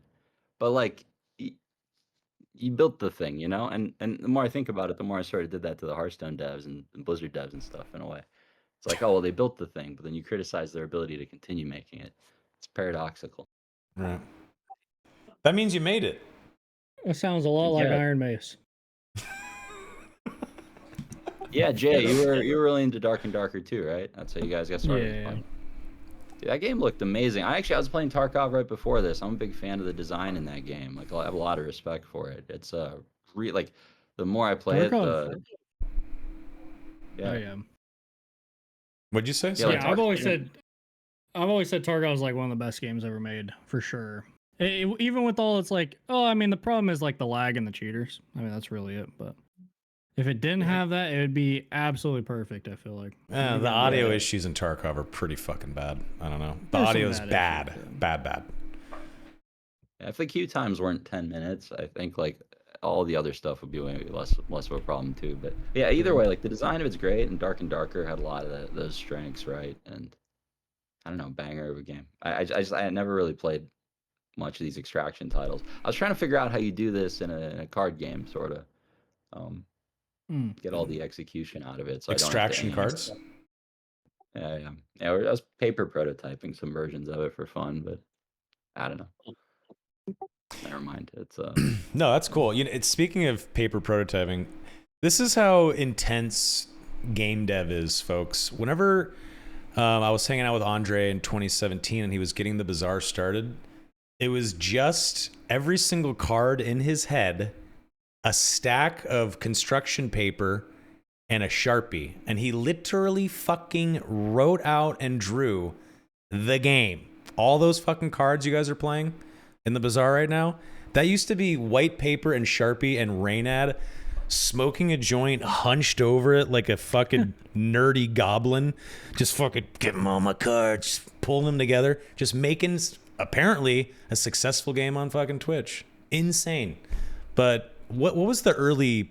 But like, you built the thing, And the more I think about it, the more I sort of did that to the Hearthstone devs and Blizzard devs and stuff in a way. It's like, oh well, they built the thing, but then you criticize their ability to continue making it. It's paradoxical. Right. That means you made it. It sounds a lot like Yeah. Iron Mace. Yeah, Jay, you were really into Dark and Darker too, right? That's how you guys got started. Yeah. Dude, that game looked amazing. I was playing Tarkov right before this. I'm a big fan of the design in that game. Like I have a lot of respect for it. It's like the more I play it, Tarkov. the Oh yeah. What'd you say? Yeah, Sorry. like Yeah, I've always Tarkov. said Tarkov is like one of the best games ever made for sure. Even with all it's like, I mean, the problem is like the lag and the cheaters. I mean, that's really it. But if it didn't have that, it would be absolutely perfect. I feel like. The audio issues in Tarkov are pretty fucking bad. I don't know. The There's some audio is bad bad. issues, yeah. Bad. Yeah, if the queue times weren't 10 minutes, I think like all the other stuff would be way less of a problem too. But yeah, either way, like the design of it's great, and Dark and Darker had a lot of those strengths, right? And I don't know, banger of a game. I had never really played much of these extraction titles. I was trying to figure out how you do this in a card game, sort of. Get all the execution out of it. So Extraction I don't have cards? to aim. Yeah. I was paper prototyping some versions of it for fun, but I don't know. Never mind. It's No, that's cool. It's speaking of paper prototyping, this is how intense game dev is, folks. Whenever I was hanging out with Andre in 2017, and he was getting the Bazaar started. It was just every single card in his head, a stack of construction paper, and a Sharpie. And he literally fucking wrote out and drew the game. All those fucking cards you guys are playing in the Bazaar right now, that used to be white paper and Sharpie and Reynad smoking a joint hunched over it like a fucking nerdy goblin, just fucking getting all my cards, pulling them together, just making apparently a successful game on fucking Twitch. Insane. But what was the early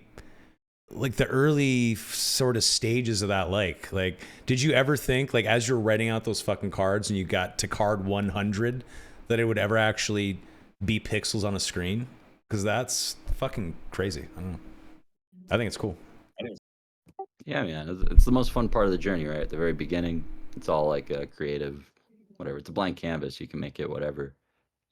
sort of stages of that like? Like, did you ever think, like, as you're writing out those fucking cards and you got to card 100, that it would ever actually be pixels on a screen? Because that's fucking crazy. I don't know. I think it's cool. Yeah, man, it's the most fun part of the journey, right? At the very beginning, it's all like a creative, whatever. It's a blank canvas. You can make it whatever.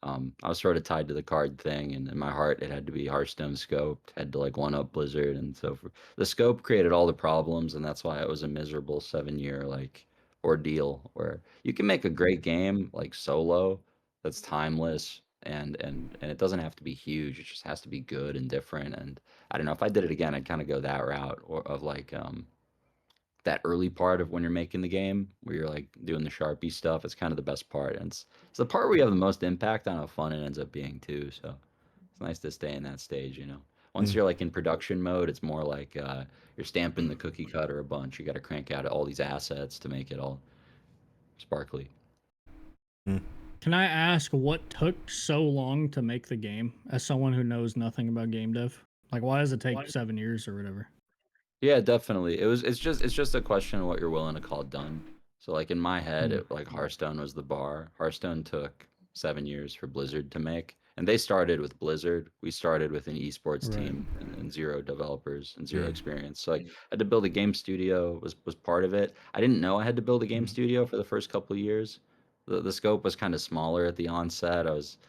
I was sort of tied to the card thing, and in my heart, it had to be Hearthstone scoped, had to like one up Blizzard, and so the scope created all the problems, and that's why it was a miserable 7 year like ordeal where you can make a great game like solo that's timeless, and it doesn't have to be huge. It just has to be good and different. And I don't know if I did it again, I'd kind of go that route or of like that early part of when you're making the game where you're like doing the Sharpie stuff. It's kind of the best part, and it's the part where you have the most impact on how fun it ends up being too. So it's nice to stay in that stage, you know. Once you're like in production mode, it's more like you're stamping the cookie cutter a bunch. You got to crank out all these assets to make it all sparkly. Can I ask what took so long to make the game as someone who knows nothing about game dev? Like, why does it take 7 years or whatever? Yeah, definitely. It's just a question of what you're willing to call done. So like in my head, it like Hearthstone was the bar. Hearthstone took 7 years for Blizzard to make, and they started with Blizzard. We started with an esports Right. team and zero developers and zero experience. So like I had to build a game studio was part of it. I didn't know I had to build a game studio for the first couple of years. The scope was kind of smaller at the onset. I was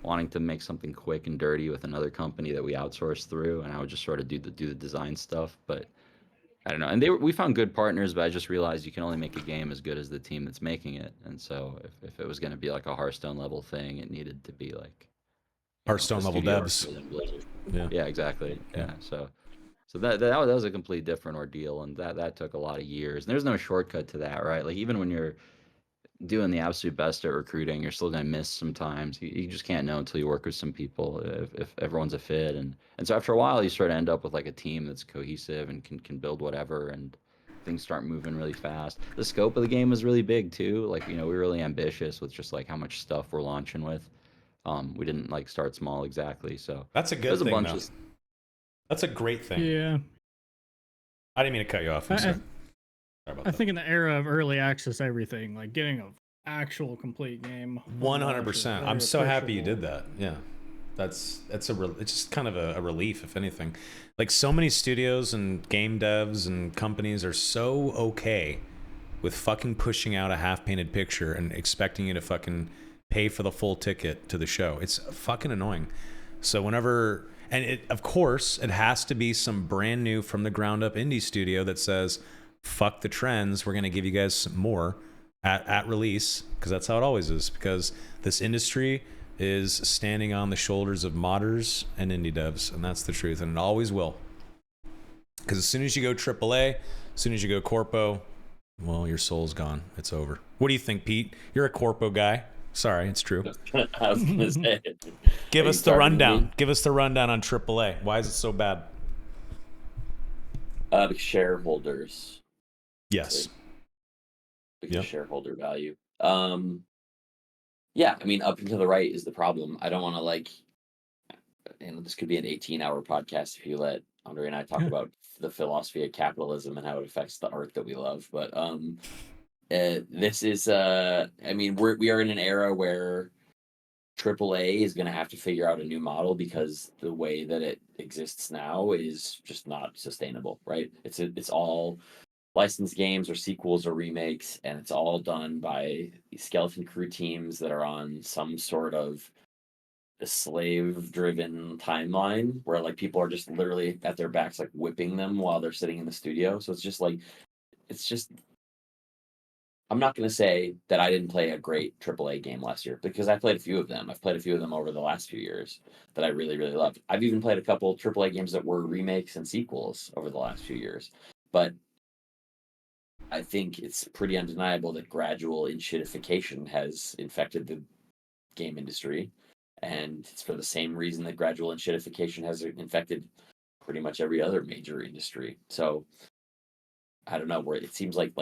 wanting to make something quick and dirty with another company that we outsourced through, and I would just sort of do the design stuff, but I don't know. And we found good partners, but I just realized you can only make a game as good as the team that's making it. And so if it was going to be like a Hearthstone level thing, it needed to be like, a Hearthstone level studio devs. bigger than Blizzard. Yeah. Yeah, exactly. Yeah. So that was a complete different ordeal, and that took a lot of years. And there's no shortcut to that, right? Like even when you're doing the absolute best at recruiting, you're still gonna miss sometimes. You just can't know until you work with some people if everyone's a fit, and so after a while you sort of end up with like a team that's cohesive and can build whatever, and things start moving really fast. The scope of the game was really big too. Like we're really ambitious with just like how much stuff we're launching with. We didn't like start small exactly, so That's a good there's a thing, bunch though. of That's a great thing. Yeah. I didn't mean to cut you off. I'm sorry. Sorry about I that. think in the era of early access everything, like getting an actual complete game. 100%. I'm so happy you did that. Yeah. It's just kind of a relief, if anything. Like, so many studios and game devs and companies are so okay with fucking pushing out a half-painted picture and expecting you to fucking pay for the full ticket to the show. It's fucking annoying. So whenever, and of course, it has to be some brand new from the ground up indie studio that says, fuck the trends, we're going to give you guys some more at release, because that's how it always is, because this industry is standing on the shoulders of modders and indie devs, and that's the truth, and it always will. Because as soon as you go AAA, as soon as you go corpo, well, your soul's gone. It's over. What do you think, Pete? You're a corpo guy. Sorry, it's true. I was gonna say. Give Are us you the targeting rundown. me? Give us the rundown on AAA. Why is it so bad? The shareholders. Yes. Because Yep. shareholder value. Yeah, I mean, up and to the right is the problem. I don't want to this could be an 18-hour podcast if you let Andre and I talk about the philosophy of capitalism and how it affects the art that we love. But this is, I mean, we are in an era where AAA is going to have to figure out a new model because the way that it exists now is just not sustainable, right? It's all licensed games or sequels or remakes, and it's all done by these skeleton crew teams that are on some sort of slave-driven timeline where like people are just literally at their backs like whipping them while they're sitting in the studio. So it's just I'm not going to say that I didn't play a great AAA game last year because I played a few of them. I've played a few of them over the last few years that I really, really loved. I've even played a couple AAA games that were remakes and sequels over the last few years. But I think it's pretty undeniable that gradual enshittification has infected the game industry. And it's for the same reason that gradual enshittification has infected pretty much every other major industry. So I don't know, where it seems like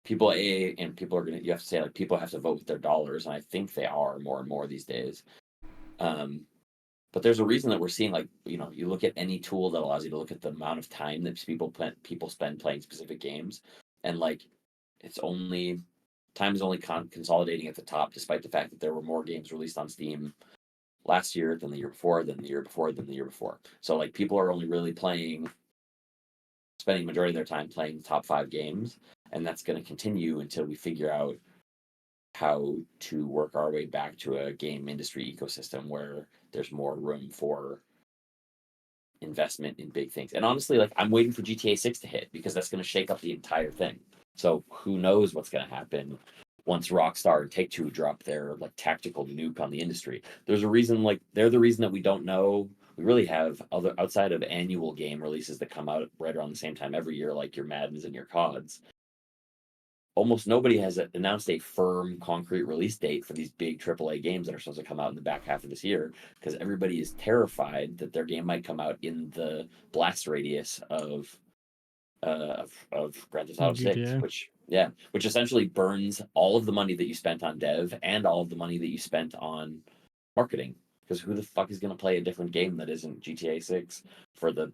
people and people are gonna, you have to say, like, people have to vote with their dollars, and I think they are more and more these days. But there's a reason that we're seeing, like, you look at any tool that allows you to look at the amount of time that people spend playing specific games, and like it's only time is only consolidating at the top, despite the fact that there were more games released on Steam last year than the year before, than the year before, than the year before. So like people are only really spending majority of their time playing the top 5 games, and that's going to continue until we figure out how to work our way back to a game industry ecosystem where there's more room for investment in big things. And honestly, like, I'm waiting for GTA 6 to hit because that's going to shake up the entire thing. So who knows what's going to happen once Rockstar and Take-Two drop their like tactical nuke on the industry. There's a reason, like, they're the reason that we don't know. We really have other, outside of annual game releases that come out right around the same time every year, like your Maddens and your CODs. Almost nobody has announced a firm, concrete release date for these big AAA games that are supposed to come out in the back half of this year, because everybody is terrified that their game might come out in the blast radius of Grand Theft Auto 6, GTA. which essentially burns all of the money that you spent on dev and all of the money that you spent on marketing. Because who the fuck is going to play a different game that isn't GTA 6 for the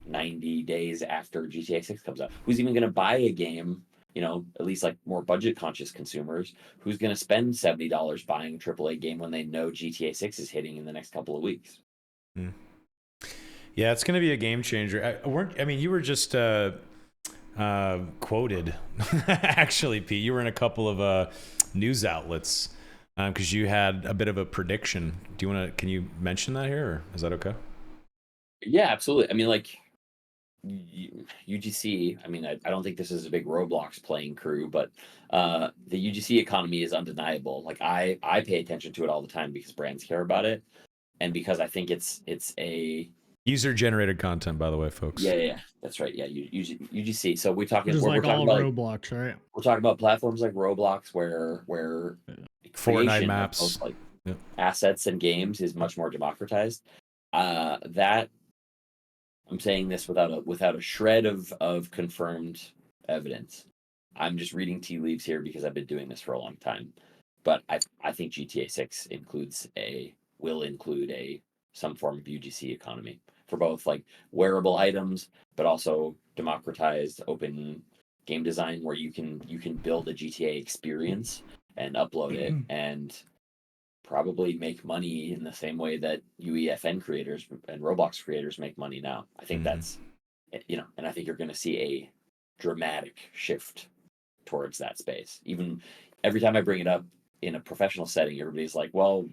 90 days after GTA 6 comes out? Who's even going to buy a game? At least like more budget conscious consumers, who's going to spend $70 buying a AAA game when they know GTA 6 is hitting in the next couple of weeks? Yeah, it's going to be a game changer. You were just quoted, actually, Pete. You were in a couple of news outlets because you had a bit of a prediction. Can you mention that here, or is that okay? Yeah, absolutely. I mean, like, UGC, I don't think this is a big Roblox playing crew, but the UGC economy is undeniable. Like, I pay attention to it all the time because brands care about it, and because I think it's a user generated content, by the way, folks. Yeah, that's right. Yeah, UGC. So we're Just talking like all about Roblox, right? we're talking about platforms like Roblox, where Fortnite creation maps, of both, like, assets and games is much more democratized. That I'm saying this without a shred of confirmed evidence. I'm just reading tea leaves here because I've been doing this for a long time. But I think GTA 6 will include some form of UGC economy for both, like, wearable items, but also democratized open game design where you can build a GTA experience and upload it and probably make money in the same way that UEFN creators and Roblox creators make money now. I think that's, and I think you're going to see a dramatic shift towards that space. Even every time I bring it up in a professional setting, everybody's like, well,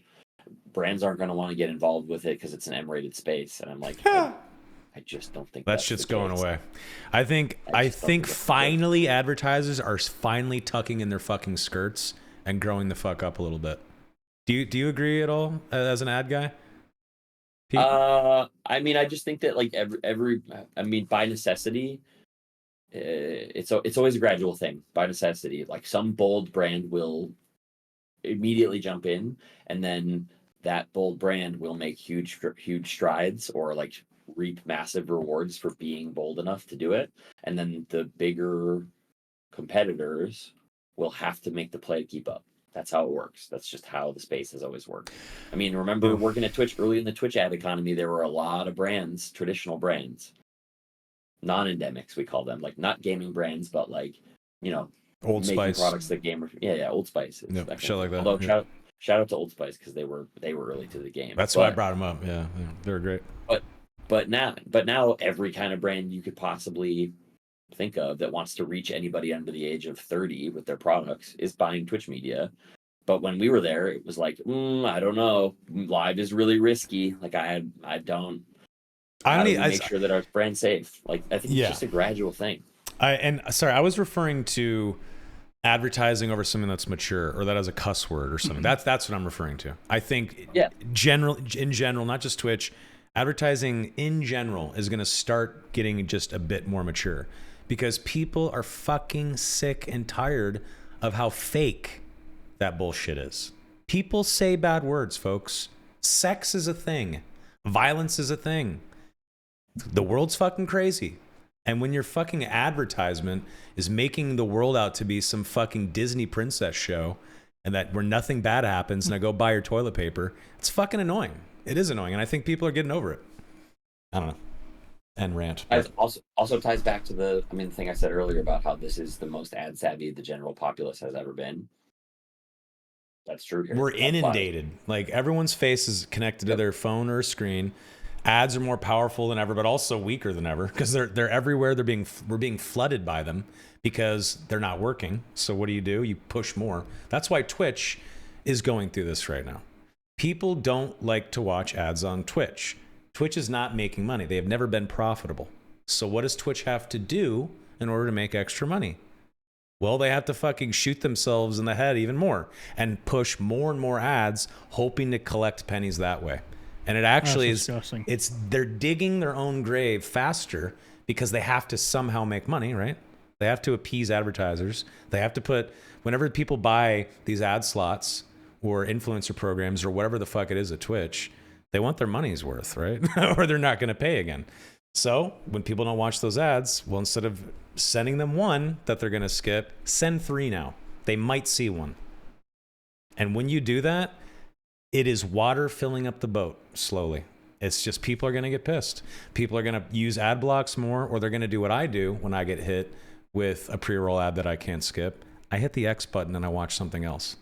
brands aren't going to want to get involved with it because it's an M-rated space. And I'm like, I just don't think that shit's going away. I think finally advertisers are finally tucking in their fucking skirts and growing the fuck up a little bit. Do you agree at all as an ad guy? Pete? I just think that, like, every by necessity, it's always a gradual thing. By necessity, like, some bold brand will immediately jump in, and then that bold brand will make huge strides, or like reap massive rewards for being bold enough to do it, and then the bigger competitors will have to make the play to keep up. That's how it works. That's just how the space has always worked. Remember working at Twitch early in the Twitch ad economy, there were a lot of brands, traditional brands, non-endemics, we call them, like, not gaming brands, but like, Old making Spice products that gamers. Yeah, Old Spice. Shit like that. Although shout out to Old Spice because they were early to the game. That's why I brought them up. Yeah, they were great. But now every kind of brand you could possibly think of that wants to reach anybody under the age of 30 with their products is buying Twitch media. But when we were there, it was like, I don't know, live is really risky. Like, how do we make sure that our brand's safe? Like, I think it's just a gradual thing. I was referring to advertising over something that's mature or that has a cuss word or something. That's what I'm referring to. I think in general, not just Twitch, advertising in general is going to start getting just a bit more mature because people are fucking sick and tired of how fake that bullshit is. People say bad words, folks. Sex is a thing. Violence is a thing. The world's fucking crazy. And when your fucking advertisement is making the world out to be some fucking Disney princess show and that where nothing bad happens and I go buy your toilet paper, it's fucking annoying. It is annoying. And I think people are getting over it. I don't know. And rant. It also ties back to the thing I said earlier about how this is the most ad savvy the general populace has ever been. That's true here. We're inundated. Like everyone's face is connected to their phone or screen. Ads are more powerful than ever, but also weaker than ever because they're everywhere. We're being flooded by them because they're not working. So what do? You push more. That's why Twitch is going through this right now. People don't like to watch ads on Twitch. Twitch is not making money. They have never been profitable. So what does Twitch have to do in order to make extra money? Well, they have to fucking shoot themselves in the head even more and push more and more ads, hoping to collect pennies that way. And it actually is, they're digging their own grave faster because they have to somehow make money, right? They have to appease advertisers. They have to put, whenever people buy these ad slots or influencer programs or whatever the fuck it is at Twitch, they want their money's worth, right? Or they're not going to pay again. So when people don't watch those ads, well, instead of sending them one that they're going to skip, send 3 now. They might see one. And when you do that, it is water filling up the boat slowly. It's just people are going to get pissed. People are going to use ad blocks more, or they're going to do what I do when I get hit with a pre-roll ad that I can't skip. I hit the X button and I watch something else.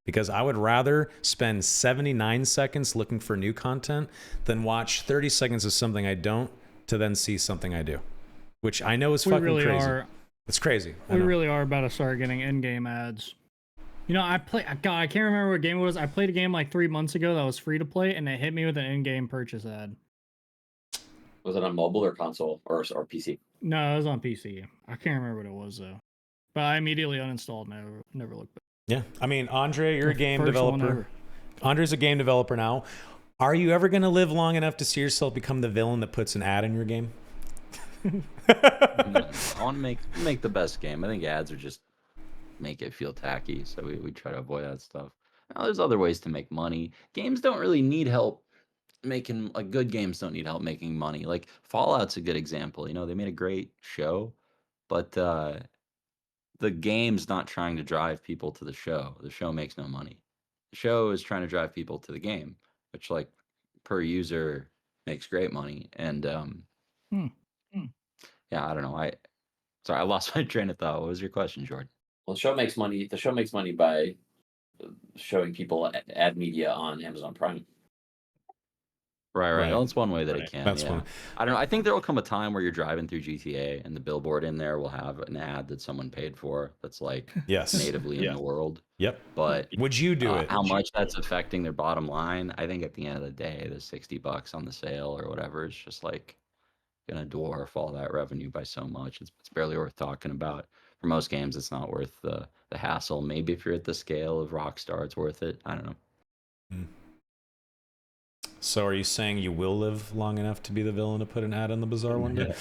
Because I would rather spend 79 seconds looking for new content than watch 30 seconds of something I don't to then see something I do. Which I know is fucking crazy. It's crazy. We really are about to start getting in-game ads. You know, I can't remember what game it was. I played a game like 3 months ago that was free to play, and it hit me with an in-game purchase ad. Was it on mobile or console or PC? No, it was on PC. I can't remember what it was though. But I immediately uninstalled and never looked back. Yeah, I mean, Andre, you're a game developer. Andre's a game developer now. Are you ever going to live long enough to see yourself become the villain that puts an ad in your game? I want to make the best game. I think ads are just make it feel tacky, so we try to avoid that stuff. Now, there's other ways to make money. Games don't really need help making, like, good games don't need help making money. Like Fallout's a good example. You know, they made a great show, but the game's not trying to drive people to the show. The show makes no money. The show is trying to drive people to the game, which, like, per user makes great money. And yeah, I don't know. Sorry, I lost my train of thought. What was your question, Jordan? Well, the show makes money. The show makes money by showing people ad media on Amazon Prime. Right. Well, that's one way that it can. That's one. I don't know. I think there will come a time where you're driving through GTA and the billboard in there will have an ad that someone paid for that's like natively in the world. Yep. But would you do it? How much that's affecting their bottom line? I think at the end of the day, the $60 on the sale or whatever is just like gonna dwarf all that revenue by so much. It's barely worth talking about. For most games, it's not worth the hassle. Maybe if you're at the scale of Rockstar, it's worth it. I don't know. So are you saying you will live long enough to be the villain to put an ad on the Bazaar one day?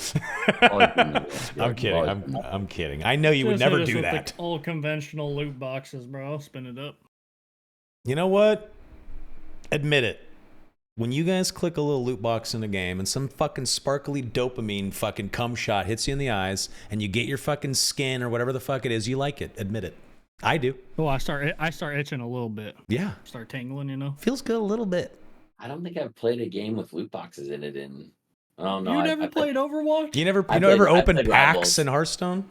I'm kidding. I'm kidding. I know you would never do that. All conventional loot boxes, bro. Spin it up. You know what? Admit it. When you guys click a little loot box in a game and some fucking sparkly dopamine fucking cum shot hits you in the eyes and you get your fucking skin or whatever the fuck it is, you like it. Admit it. I do. Oh, I start itching a little bit. Yeah. Start tingling, you know? Feels good a little bit. I don't think I've played a game with loot boxes in it in... Oh, no. You never played Overwatch? You never opened packs in Hearthstone?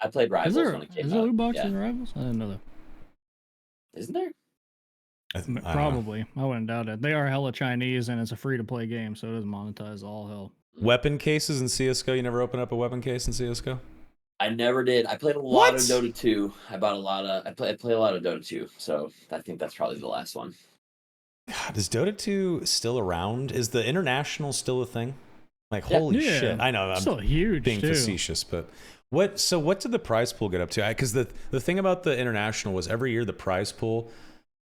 I played Rivals when it came out. Is there loot boxes in Rivals? I didn't know that. Isn't there? Probably. I wouldn't doubt it. They are hella Chinese, and it's a free-to-play game, so it doesn't monetize all hell. Weapon cases in CSGO? You never open up a weapon case in CSGO? I never did. I played a lot of Dota 2. I bought a lot of... I play a lot of Dota 2, so I think that's probably the last one. God, is Dota 2 still around? Is the international still a thing? Like, Yeah. holy Yeah, shit. I know I'm still huge being too. facetious, but what did the prize pool get up to? Because the thing about the international was every year the prize pool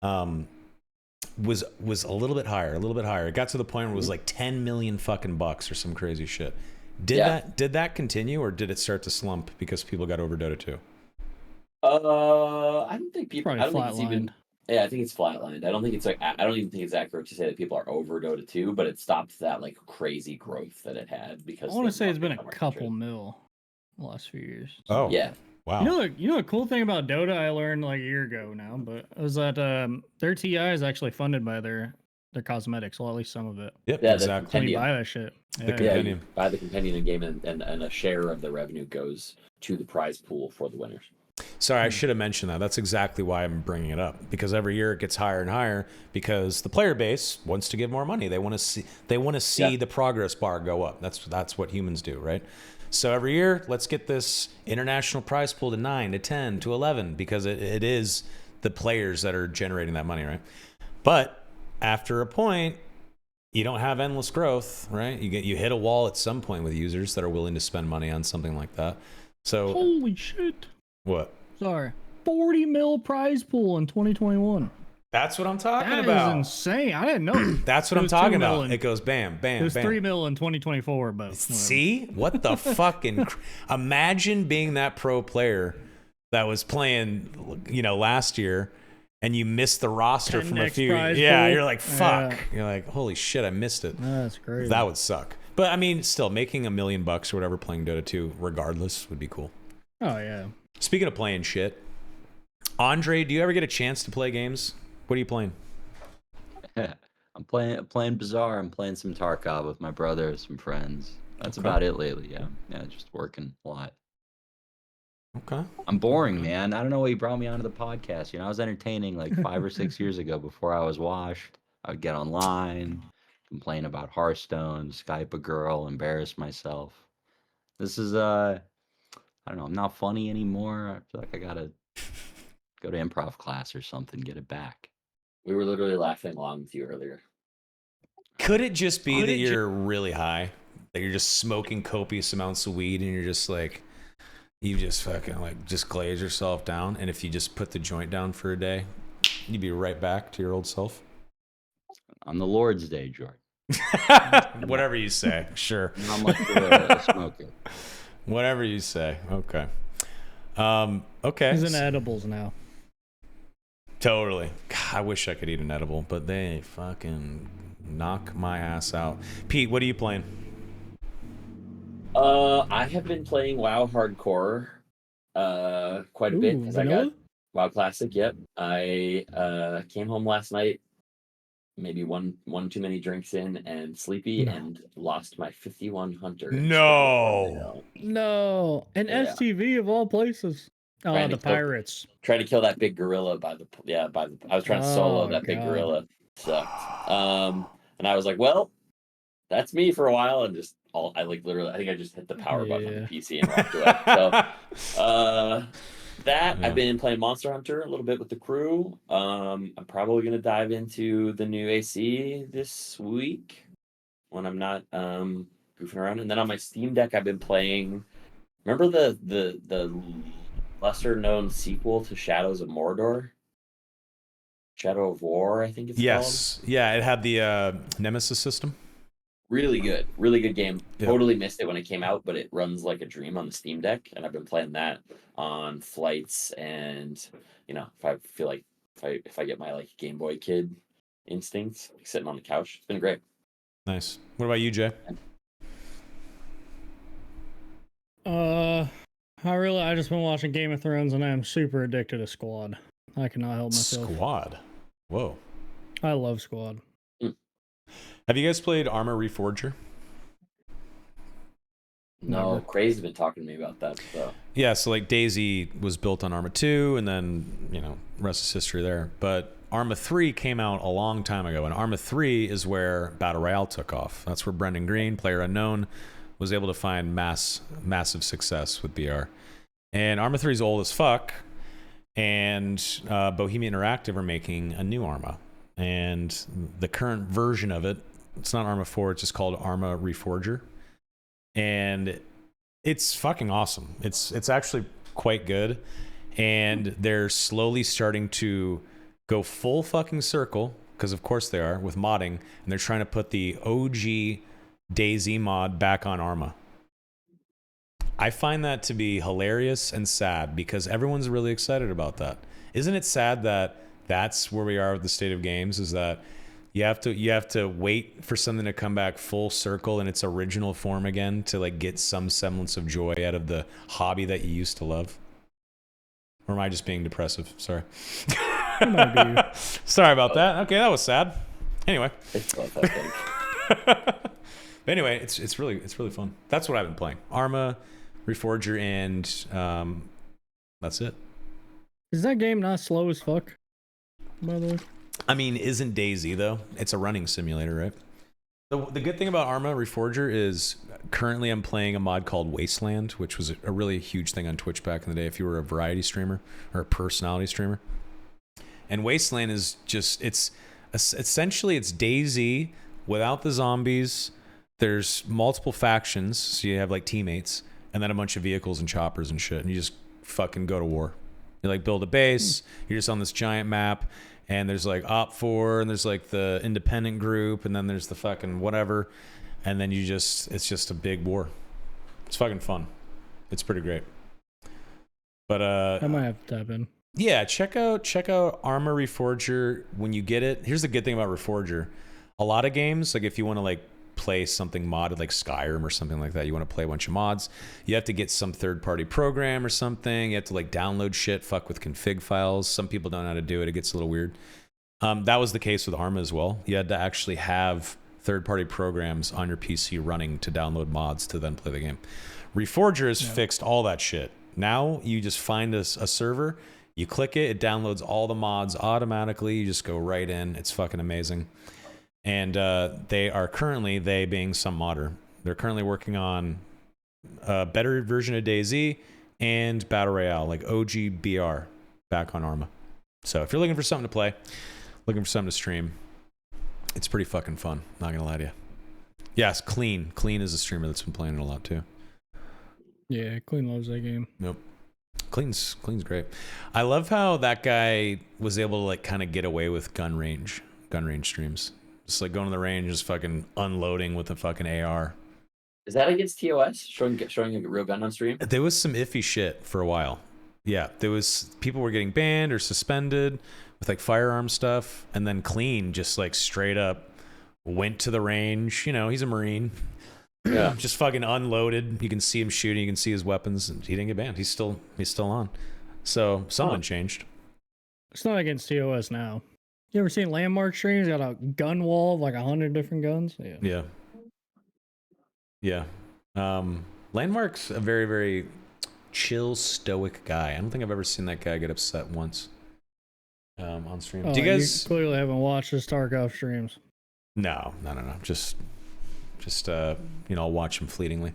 was a little bit higher. It got to the point where it was like 10 million fucking bucks or some crazy shit. Did that continue, or did it start to slump because people got over Dota 2? I don't think people. Probably I don't think it's even. flatlined. Yeah, I think it's flatlined. I don't think it's like. I don't even think it's accurate to say that people are over Dota 2, but it stopped that like crazy growth that it had because I want the to say it's been a market couple concentrated. mil the last few years. Oh, Yeah. wow. You know, a cool thing about Dota I learned like a year ago now, but it was that their TI is actually funded by their cosmetics, well, at least some of it. Yep, Yeah, the exactly. So when you compendium. buy that shit. The Yeah. Yeah, compendium. you buy the compendium in game, and a share of the revenue goes to the prize pool for the winners. Sorry, I should have mentioned that. That's exactly why I'm bringing it up, because every year it gets higher and higher because the player base wants to give more money. They want to see Yeah. the progress bar go up. That's what humans do, right? So every year, let's get this international prize pool to 9 to 10 to 11 because it is the players that are generating that money, right? But after a point, you don't have endless growth, right? You hit a wall at some point with users that are willing to spend money on something like that. So Holy shit. what? Sorry. 40 mil prize pool in 2021. That's what I'm talking That is about. insane. I didn't know. That's what It I'm was 2 talking mil about. in- It goes bam, bam, It was bam. 3 mil in 2024, but whatever. See? What the fucking... Imagine being that pro player that was playing, last year, and you missed the roster from a 10x few... prize Yeah, pool. you're like, fuck. Yeah. You're like, holy shit, I missed it. That's crazy. That would suck. But, I mean, still, making $1 million or whatever playing Dota 2, regardless, would be cool. Oh, yeah. Speaking of playing shit, Andre, do you ever get a chance to play games? What are you playing? I'm playing Bazaar. I'm playing some Tarkov with my brother, some friends. That's Okay. about it lately. Yeah, just working a lot. Okay. I'm boring, man. I don't know why you brought me onto the podcast. I was entertaining like 5 or 6 years ago before I was washed. I would get online, complain about Hearthstone, Skype a girl, embarrass myself. This is I don't know. I'm not funny anymore. I feel like I gotta go to improv class or something, get it back. We were literally laughing along with you earlier. Could it just be that you're really high? That you're just smoking copious amounts of weed and you're just like, you just fucking like just glaze yourself down, and if you just put the joint down for a day, you'd be right back to your old self? On the Lord's Day, Jordan. Whatever you say. Sure. Not much of a smoker. Whatever you say. Okay. Okay. He's in edibles now. Totally. God, I wish I could eat an edible, but they fucking knock my ass out. Pete, what are you playing? I have been playing WoW Hardcore quite a bit because I got vanilla? WoW Classic. Yep. I came home last night, maybe one too many drinks in, and sleepy, No. and lost my 51 hunter. No. No. An Yeah. STV of all places. Oh, Trying the to kill- pirates. Trying to kill that big gorilla I was trying to solo Oh, that big God. gorilla. Sucked. And I was like, well, that's me for a while, and just I like literally I think I just hit the power button on the Yeah. PC and walked away. That Yeah. I've been playing Monster Hunter a little bit with the crew. I'm probably gonna dive into the new AC this week when I'm not goofing around. And then on my Steam Deck, I've been playing. Remember the lesser known sequel to Shadows of Mordor? Shadow of War, I think it's called. Yes. Yeah, it had the Nemesis system. Really good game. Yeah. Totally missed it when it came out, but it runs like a dream on the Steam Deck, and I've been playing that on flights. And if I feel like if I get my like Game Boy kid instincts, like sitting on the couch, it's been great. Nice. What about you, Jay? I just been watching Game of Thrones, and I am super addicted to Squad. I cannot help myself. Squad. Whoa. I love Squad. Have you guys played Armor Reforger? No, Never. Craig's been talking to me about that. So Yeah, so like Daisy was built on Arma 2, and then, rest is history there. But Arma 3 came out a long time ago, and Arma 3 is where Battle Royale took off. That's where Brendan Green, player unknown, was able to find massive success with BR. And Arma 3 is old as fuck, and Bohemia Interactive are making a new Arma. And the current version of it, it's not Arma 4, it's just called Arma Reforger. and it's fucking awesome. It's actually quite good, and they're slowly starting to go full fucking circle, because of course they are, with modding, and they're trying to put the OG DayZ mod back on Arma. I find that to be hilarious and sad, because everyone's really excited about that. Isn't it sad that that's where we are with the state of games, is that you have to wait for something to come back full circle in its original form again to like get some semblance of joy out of the hobby that you used to love? Or am I just being depressive? Sorry. Sorry about that. Okay, that was sad. Anyway. It's both, I think. But anyway, it's really fun. That's what I've been playing. Arma, Reforger, and that's it. Is that game not slow as fuck? By the way. I mean, isn't DayZ though? It's a running simulator, right? The good thing about Arma Reforger is currently I'm playing a mod called Wasteland, which was a really huge thing on Twitch back in the day if you were a variety streamer or a personality streamer. And Wasteland is just, essentially it's DayZ without the zombies. There's multiple factions, so you have like teammates, and then a bunch of vehicles and choppers and shit, and you just fucking go to war. You like build a base, you're just on this giant map, and there's like Op4, and there's like the independent group, and then there's the fucking whatever, and then it's just a big war. It's fucking fun. It's pretty great. But I might have to tap in. yeah, check out Arma Reforger when you get it. Here's the good thing about Reforger. A lot of games, like if you want to like play something modded like Skyrim or something like that, you want to play a bunch of mods, you have to get some third-party program or something. You have to like download shit, fuck with config files. Some people don't know how to do it. It gets a little weird. That was the case with Arma as well. You had to actually have third-party programs on your PC running to download mods to then play the game. Reforger has fixed all that shit. Now you just find a server, you click it, it downloads all the mods automatically. You just go right in. It's fucking amazing. And they being some modder, they're currently working on a better version of DayZ and Battle Royale, like OG BR, back on Arma. So if you're looking for something to play, looking for something to stream, it's pretty fucking fun. Not gonna lie to you. Yes, Clean is a streamer that's been playing it a lot too. Yeah, Clean loves that game. Nope. Clean's great. I love how that guy was able to like kind of get away with gun range streams. Just like going to the range, just fucking unloading with a fucking AR. Is that against TOS? Showing a real gun on stream? There was some iffy shit for a while. Yeah, people were getting banned or suspended with like firearm stuff, and then Clean just like straight up went to the range. You know, he's a Marine. Yeah. Just fucking unloaded. You can see him shooting. You can see his weapons. And he didn't get banned. He's still on. So someone changed. It's not against TOS now. You ever seen Landmark streams? Got a gun wall of like 100 different guns. Yeah. Landmark's a very, very chill, stoic guy. I don't think I've ever seen that guy get upset once on stream. Oh, Do you guys you clearly haven't watched his Tarkov streams? No. Just I'll watch him fleetingly.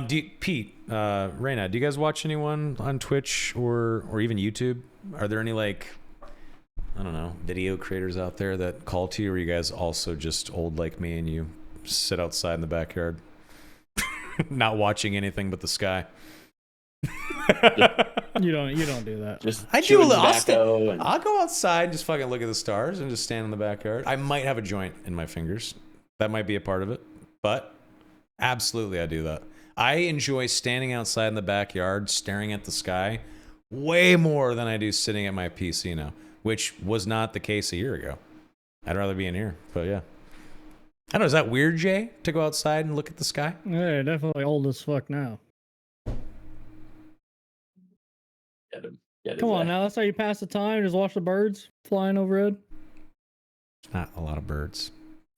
Pete, Reynad, do you guys watch anyone on Twitch or even YouTube? Are there any like, I don't know, video creators out there that call to you, or are you guys also just old like me and you sit outside in the backyard not watching anything but the sky? You don't do that. Just I do. I'll I'll go outside and just fucking look at the stars and just stand in the backyard. I might have a joint in my fingers. That might be a part of it, but absolutely I do that. I enjoy standing outside in the backyard staring at the sky way more than I do sitting at my PC now, which was not the case a year ago. I'd rather be in here, but yeah. I don't know, is that weird, Jay, to go outside and look at the sky? Yeah, definitely old as fuck now. Come on now, that's how you pass the time. Just watch the birds flying overhead. Not a lot of birds.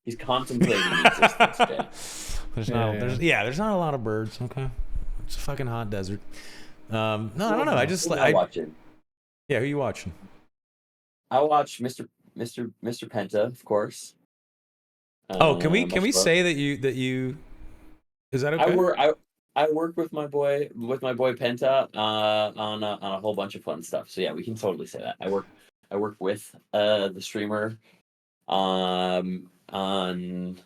He's contemplating existence, Jay. There's not a lot of birds. Okay, it's a fucking hot desert. No, I don't know. I just like watching. Yeah, who you watching? I watch Mr. Penta, of course. Can we say that you? Is that okay? I work with my boy Penta on a whole bunch of fun stuff. So yeah, we can totally say that. I work with the streamer. on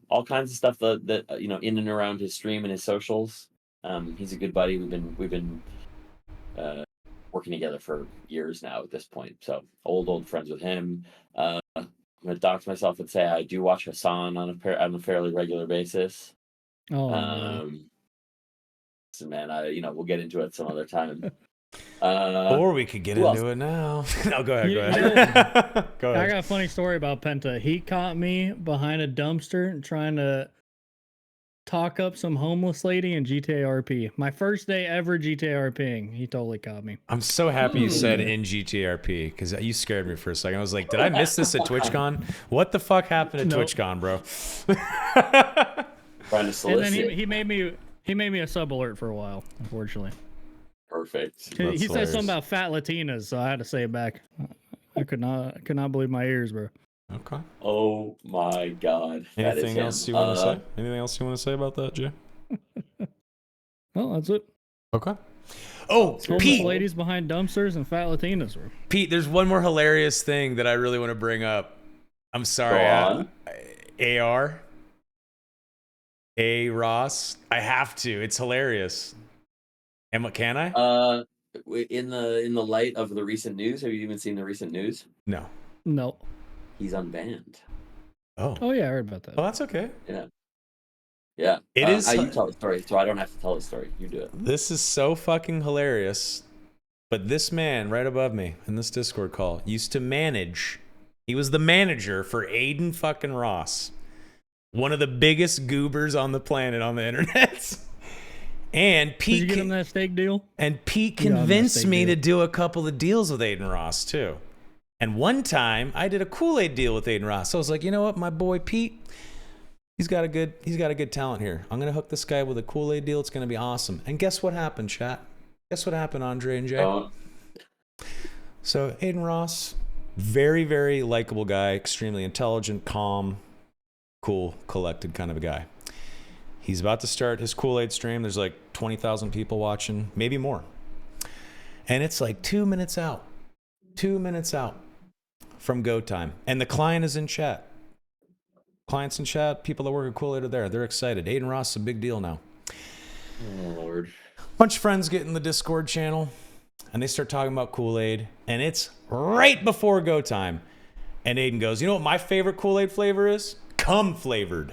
all kinds of stuff that in and around his stream and his socials. He's a good buddy. We've been working together for years now at this point. So old friends with him. I'm gonna dox myself and say I do watch Hassan on a fairly regular basis. Oh, no. So man, we'll get into it some other time. Or we could get who into it now. No, go ahead. You Go ahead. Go I ahead. got a funny story about Penta. He caught me behind a dumpster trying to talk up some homeless lady in GTA RP. My first day ever GTA RPing. He totally caught me. I'm so happy you said in GTRP because you scared me for a second. I was like, did I miss this at TwitchCon? What the fuck happened at Nope. TwitchCon, bro? Trying to And solicit. then he made me a sub alert for a while, unfortunately. Perfect. That's He said something hilarious. about fat Latinas, so I had to say it back. I could not believe my ears, bro. Okay. Oh my god. That is Anything him. else you want to say? Anything else you want to say about that, Jay? Well, that's it. Okay. Oh, Homeless Pete. ladies behind dumpsters and fat Latinas, bro. Pete, there's one more hilarious thing that I really want to bring up. I'm sorry. Go on. AR. A Ross. I have to. It's hilarious. And what can I? In the light of the recent news, have you even seen the recent news? No. No. He's unbanned. Oh. Oh yeah, I heard about that. Oh, that's okay. Yeah. It is- You tell the story, so I don't have to tell the story. You do it. This is so fucking hilarious. But this man right above me in this Discord call used to manage. He was the manager for Aiden fucking Ross. One of the biggest goobers on the planet on the internet. And Did you Pete get him that steak deal? and Pete Yeah, I'm a convinced steak me deal. to do a couple of deals with Aiden Ross too. And one time I did a Kool-Aid deal with Aiden Ross. So I was like, you know what, my boy Pete, he's got a good talent here. I'm gonna hook this guy with a Kool-Aid deal. It's gonna be awesome. And guess what happened, chat? Guess what happened, Andre and Jay? Oh, So Aiden Ross, very, very likable guy, extremely intelligent, calm, cool, collected kind of a guy. He's about to start his Kool-Aid stream. There's like 20,000 people watching, maybe more. And it's like 2 minutes out from go time. And the client is in chat. Clients in chat, people that work at Kool-Aid are there. They're excited. Aiden Ross is a big deal now. oh Lord. Bunch of friends get in the Discord channel and they start talking about Kool-Aid, and it's right before go time. And Aiden goes, you know what my favorite Kool-Aid flavor is? Cum flavored.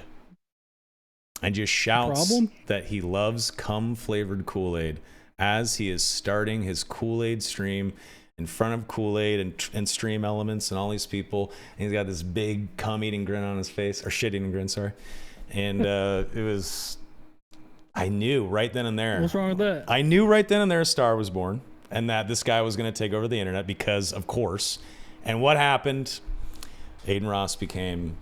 And just shouts Problem? that he loves cum flavored Kool-Aid as he is starting his Kool-Aid stream in front of Kool-Aid and stream elements and all these people. And he's got this big cum eating grin on his face, or shit eating grin, sorry. And it was, I knew right then and there. What's wrong with that? I knew right then and there a star was born and that this guy was going to take over the internet because, of course. And what happened? Aiden Ross became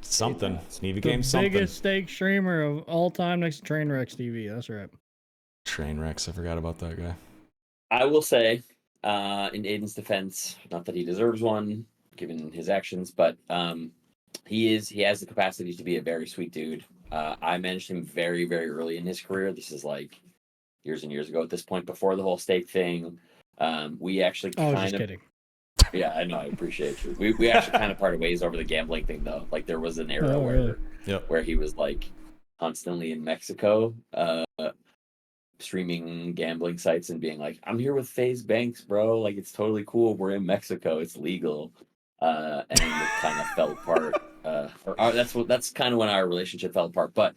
something. He became The something. biggest steak streamer of all time next to Trainwrecks TV. That's right. Trainwrecks. I forgot about that guy. I will say, in Aiden's defense, not that he deserves one, given his actions, but he has the capacity to be a very sweet dude. I managed him very, very early in his career. This is like years and years ago at this point, before the whole steak thing. We actually I was kind just of kidding. Yeah, I know. I appreciate you. We actually kind of parted ways over the gambling thing, though. Like there was an era Oh, really? where he was like constantly in Mexico, streaming gambling sites and being like, "I'm here with FaZe Banks, bro. Like it's totally cool. We're in Mexico. It's legal." And it kind of fell apart. That's kind of when our relationship fell apart. But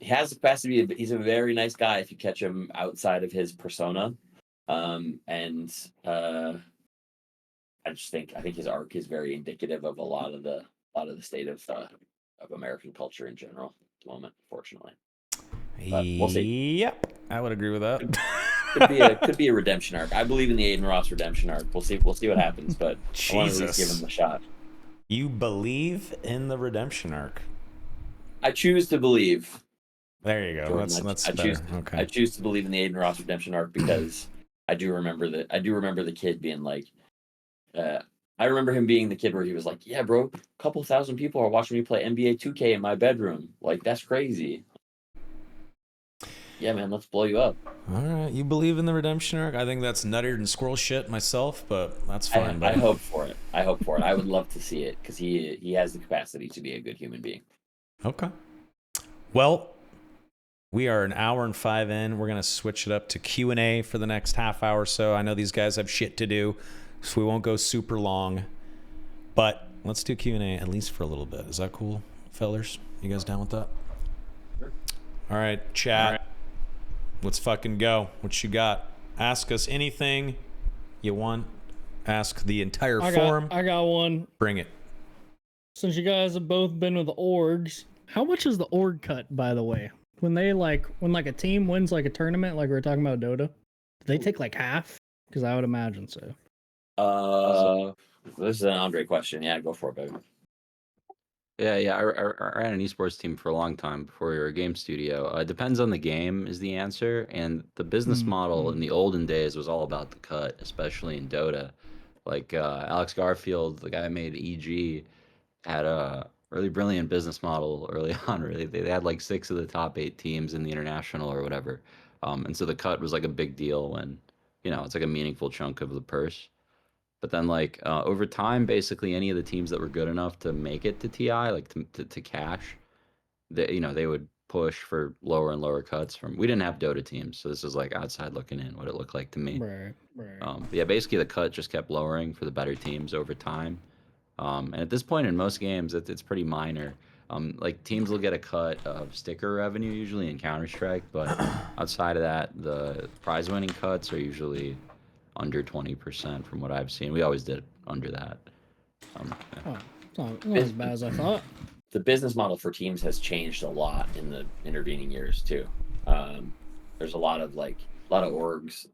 he has the capacity. He's a very nice guy if you catch him outside of his persona. I think his arc is very indicative of a lot of the state of American culture in general at the moment, unfortunately. But we'll see. Yep, I would agree with that. Could be a redemption arc. I believe in the Aiden Ross redemption arc. We'll see what happens, but I want to at least give him a shot. You believe in the redemption arc. I choose to believe. There you go. Jordan, That's I better. choose. Okay. I choose to believe in the Aiden Ross redemption arc because I do remember the kid being like, I remember him being the kid where he was like, "Yeah, bro, a couple thousand people are watching me play NBA 2K in my bedroom. Like that's crazy." Yeah, man, let's blow you up. All right, you believe in the redemption arc? I think that's nuttier than squirrel shit myself, but that's fine. I hope for it. I hope for it. I would love to see it because he has the capacity to be a good human being. Okay. Well, we are an hour and 5 in. We're gonna switch it up to Q&A for the next half hour or so. I know these guys have shit to do, so we won't go super long. But let's do Q&A at least for a little bit. Is that cool, fellers? You guys down with that? Sure. All right, chat. Let's fucking go. What you got? Ask us anything you want. Ask the entire forum. I got one. Bring it. Since you guys have both been with the orgs, how much is the org cut, by the way? When a team wins like a tournament, like we were talking about Dota, do they take like half? Because I would imagine so. This is an Andre question. Yeah, go for it, baby. Yeah. I ran an esports team for a long time before we were a game studio. It depends on the game is the answer, and the business model in the olden days was all about the cut, especially in Dota. Like Alex Garfield, the guy that made EG, had a really brilliant business model early on. Really, they had like 6 of the top 8 teams in the international or whatever, and so the cut was like a big deal when, it's like a meaningful chunk of the purse. But then like over time, basically any of the teams that were good enough to make it to TI, like to cash, they would push for lower and lower cuts from. We didn't have Dota teams, so this is like outside looking in what it looked like to me. Right. But yeah, basically the cut just kept lowering for the better teams over time. And at this point in most games, it's pretty minor. Like teams will get a cut of sticker revenue usually in Counter-Strike, but outside of that, the prize winning cuts are usually under 20% from what I've seen. We always did under that. Oh, it's not as bad as I thought. The business model for teams has changed a lot in the intervening years too. There's a lot of orgs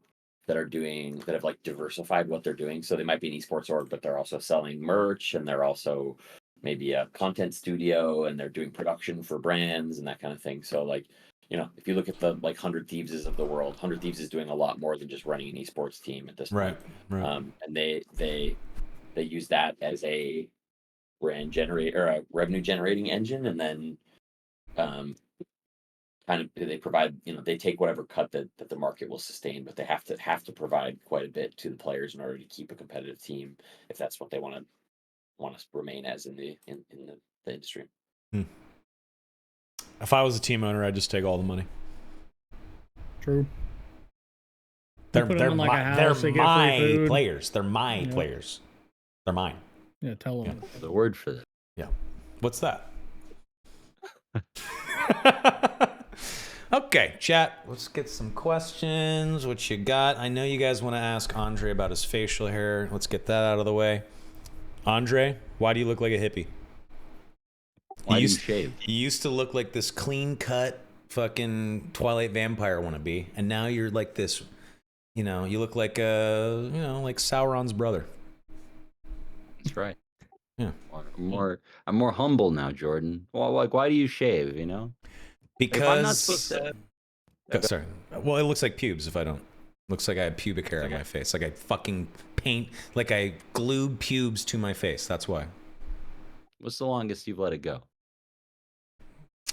that have like diversified what they're doing. So they might be an esports org, but they're also selling merch, and they're also maybe a content studio, and they're doing production for brands and that kind of thing. So like, if you look at the like 100 Thieves of the world, 100 Thieves is doing a lot more than just running an esports team at this point. Right. And they use that as a brand generator or a revenue generating engine, and then kind of they provide, they take whatever cut that the market will sustain, but they have to provide quite a bit to the players in order to keep a competitive team if that's what they want to remain as in the industry. If I was a team owner, I'd just take all the money. True. They're put 'em in, like, a house, they're they get free my food. players. They're my Yeah. players. They're mine. Yeah, tell them. The word for that. Yeah. What's that? Okay, chat. Let's get some questions. What you got? I know you guys want to ask Andre about his facial hair. Let's get that out of the way. Andre, why do you look like a hippie? Why do you shave? You used to look like this clean-cut fucking Twilight vampire wannabe, and now you're like this. You look like like Sauron's brother. That's right. Yeah. I'm more humble now, Jordan. Well, like, why do you shave? Because if I'm not supposed to. Sorry. Well, it looks like pubes if I don't. Looks like I have pubic hair on my face. Like I fucking I glued pubes to my face. That's why. What's the longest you've let it go?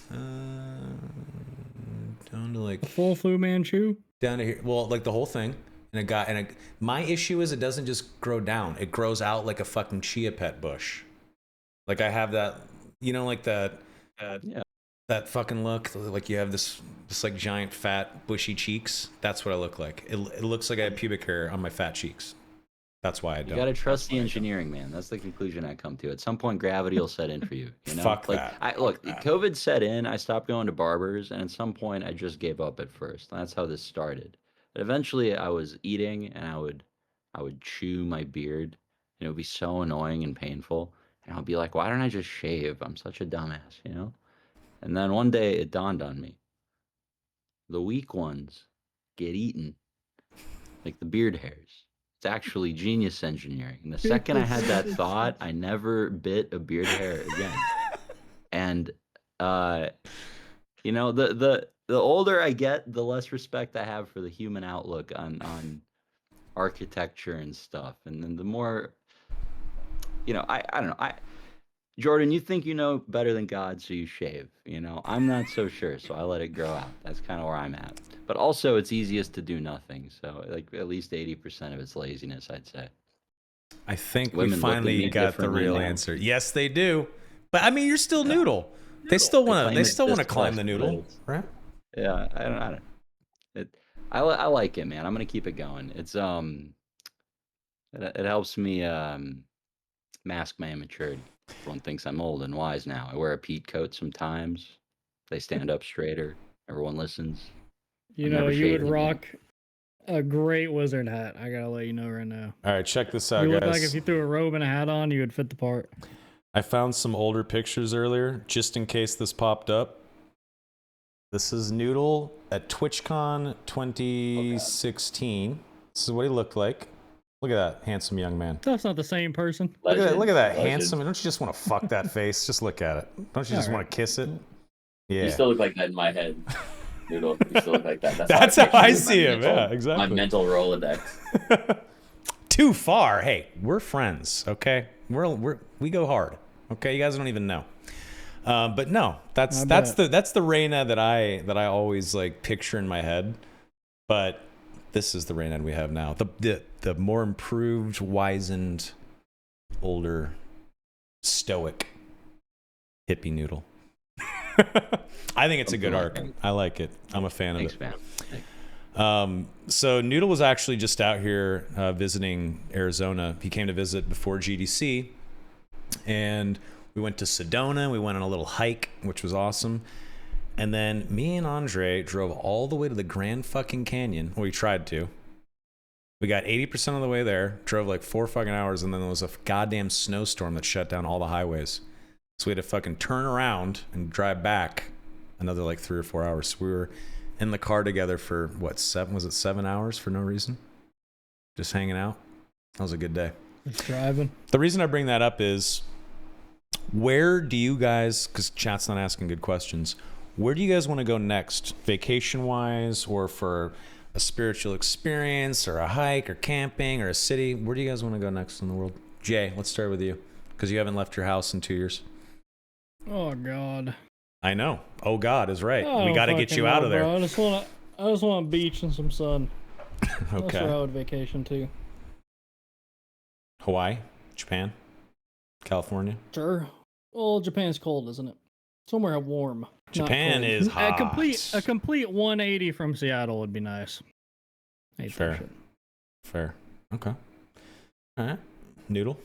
Down to like A full Fu Manchu? down to here. Well, like the whole thing. My issue is it doesn't just grow down. It grows out like a fucking chia pet bush. Like I have that, like that. Yeah. That fucking look, like you have this like giant fat bushy cheeks. That's what I look like. It looks like I have pubic hair on my fat cheeks. That's why I don't. You gotta trust the engineering, man. That's the conclusion I come to. At some point, gravity will set in for you. Fuck that. COVID set in. I stopped going to barbers, and at some point, I just gave up at first. That's how this started. But eventually, I was eating, and I would chew my beard, and it would be so annoying and painful. And I'll be like, why don't I just shave? I'm such a dumbass, And then one day it dawned on me. The weak ones get eaten. Like the beard hairs. It's actually genius engineering. And the second I had that thought, I never bit a beard hair again. And the older I get, the less respect I have for the human outlook on architecture and stuff. And then the more I don't know. Jordan, you think you know better than God, so you shave. I'm not so sure, so I let it grow out. That's kind of where I'm at. But also, it's easiest to do nothing. So, like, at least 80% of it's laziness, I'd say. I think Women we look at finally me got the differently real now. answer. Yes, they do. But I mean, you're still Yeah. Noodle. They still want to. claim They it's still want to just climb us, the but Noodle, it's- right? Yeah, I don't. I like it, man. I'm gonna keep it going. It helps me mask my immaturity. Everyone thinks I'm old and wise now. I wear a Pete coat sometimes. They stand up straighter. Everyone listens. You I'm know, never you would shaving again. rock a great wizard hat. I gotta let you know right now. All right, check this out, You look like guys. if you threw a robe and a hat on, you would fit the part. I found some older pictures earlier, just in case this popped up. This is Noodle at TwitchCon 2016. This is what he looked like. Look at that handsome young man. That's not the same person. Look at that Legend. handsome. Don't you just want to fuck that face? Just look at it. Don't you just want to kiss it? Yeah. You still look like that in my head, Noodle. You still look like that. That's I how I picture see my him. mental- Yeah, exactly. My mental Rolodex. Too far. Hey, we're friends. Okay, we go hard. Okay, you guys don't even know. But no, that's the Reynad that I always like picture in my head. But this is the Reynad we have now. The more improved, wizened, older, stoic hippie Noodle. I think it's a good arc. I like it. I'm a fan of it. Thanks, man. So Noodle was actually just out here visiting Arizona. He came to visit before GDC, and we went to Sedona. We went on a little hike, which was awesome. And then me and Andre drove all the way to the Grand fucking Canyon. Well, we tried to. We got 80% of the way there, drove like 4 fucking hours, and then there was a goddamn snowstorm that shut down all the highways. So we had to fucking turn around and drive back another like 3 or 4 hours. So we were in the car together for what, 7 hours for no reason? Just hanging out. That was a good day. Just driving. The reason I bring that up is, where do you guys, because chat's not asking good questions, where do you guys want to go next, vacation wise, or for a spiritual experience, or a hike, or camping, or a city? Where do you guys want to go next in the world? Jay, let's start with you, because you haven't left your house in 2 years. Oh God. I know. Oh God is right. Oh, We got to get fucking you out of no, there. bro. I just want a beach and some sun. That's where I Okay. would vacation to. Hawaii, Japan, California. Sure. Well, Japan's cold, isn't it? Somewhere warm. not Japan cold. is hot. A complete 180 from Seattle would be nice. Hate that Fair. shit. Fair. Okay. All right. Noodle.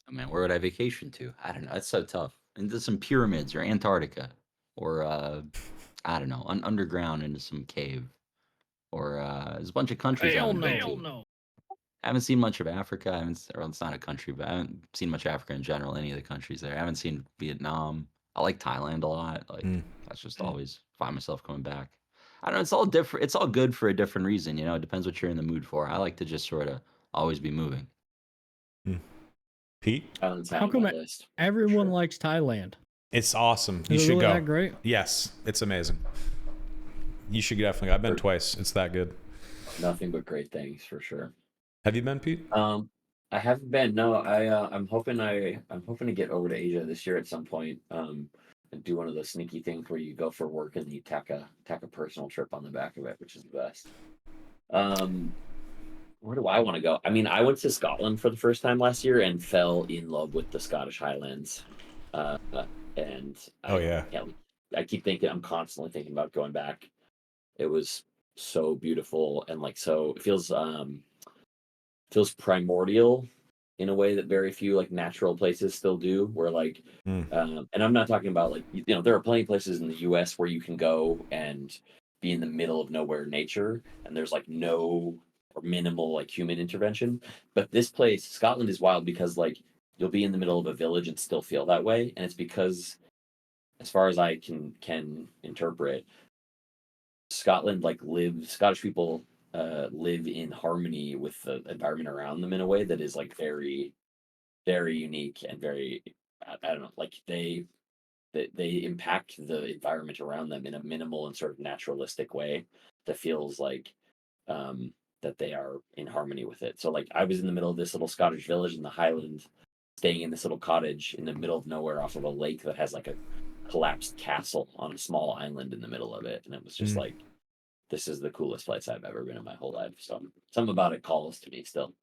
Oh, man, where would I vacation to? I don't know. It's so tough. Into some pyramids or Antarctica, or I don't know, underground into some cave, or there's a bunch of countries. I haven't been to. I haven't seen much of Africa. Or it's not a country, but I haven't seen much of Africa in general. Any of the countries there. I haven't seen Vietnam. I like Thailand a lot. Like that's just always find myself coming back. I don't know. It's all different. It's all good for a different reason. You know, it depends what you're in the mood for. I like to just sort of always be moving. Pete? Island's How high on come my list. Everyone Sure. likes Thailand. It's awesome. You Is it should really go. that great? Yes, it's amazing. You should definitely go. I've been twice. It's that good. Nothing but great things for sure. Have you been, Pete? I haven't been. No, I'm hoping to get over to Asia this year at some point. And do one of those sneaky things where you go for work and you tack a personal trip on the back of it, which is the best. Where do I want to go? I mean, I went to Scotland for the first time last year and fell in love with the Scottish Highlands. And I keep thinking, I'm constantly thinking about going back. It was so beautiful and like so it feels primordial in a way that very few like natural places still do, where like and I'm not talking about like, you know, there are plenty of places in the US where you can go and be in the middle of nowhere nature and there's like no or minimal like human intervention. But this place, Scotland, is wild because like you'll be in the middle of a village and still feel that way, and it's because, as far as I can interpret, Scottish people live in harmony with the environment around them in a way that is like very, very unique and very, I don't know, like they impact the environment around them in a minimal and sort of naturalistic way that feels like that they are in harmony with it. So like I was in the middle of this little Scottish village in the Highlands, staying in this little cottage in the middle of nowhere off of a lake that has like a collapsed castle on a small island in the middle of it, and it was just like, this is the coolest place I've ever been in my whole life. So something about it calls to me still.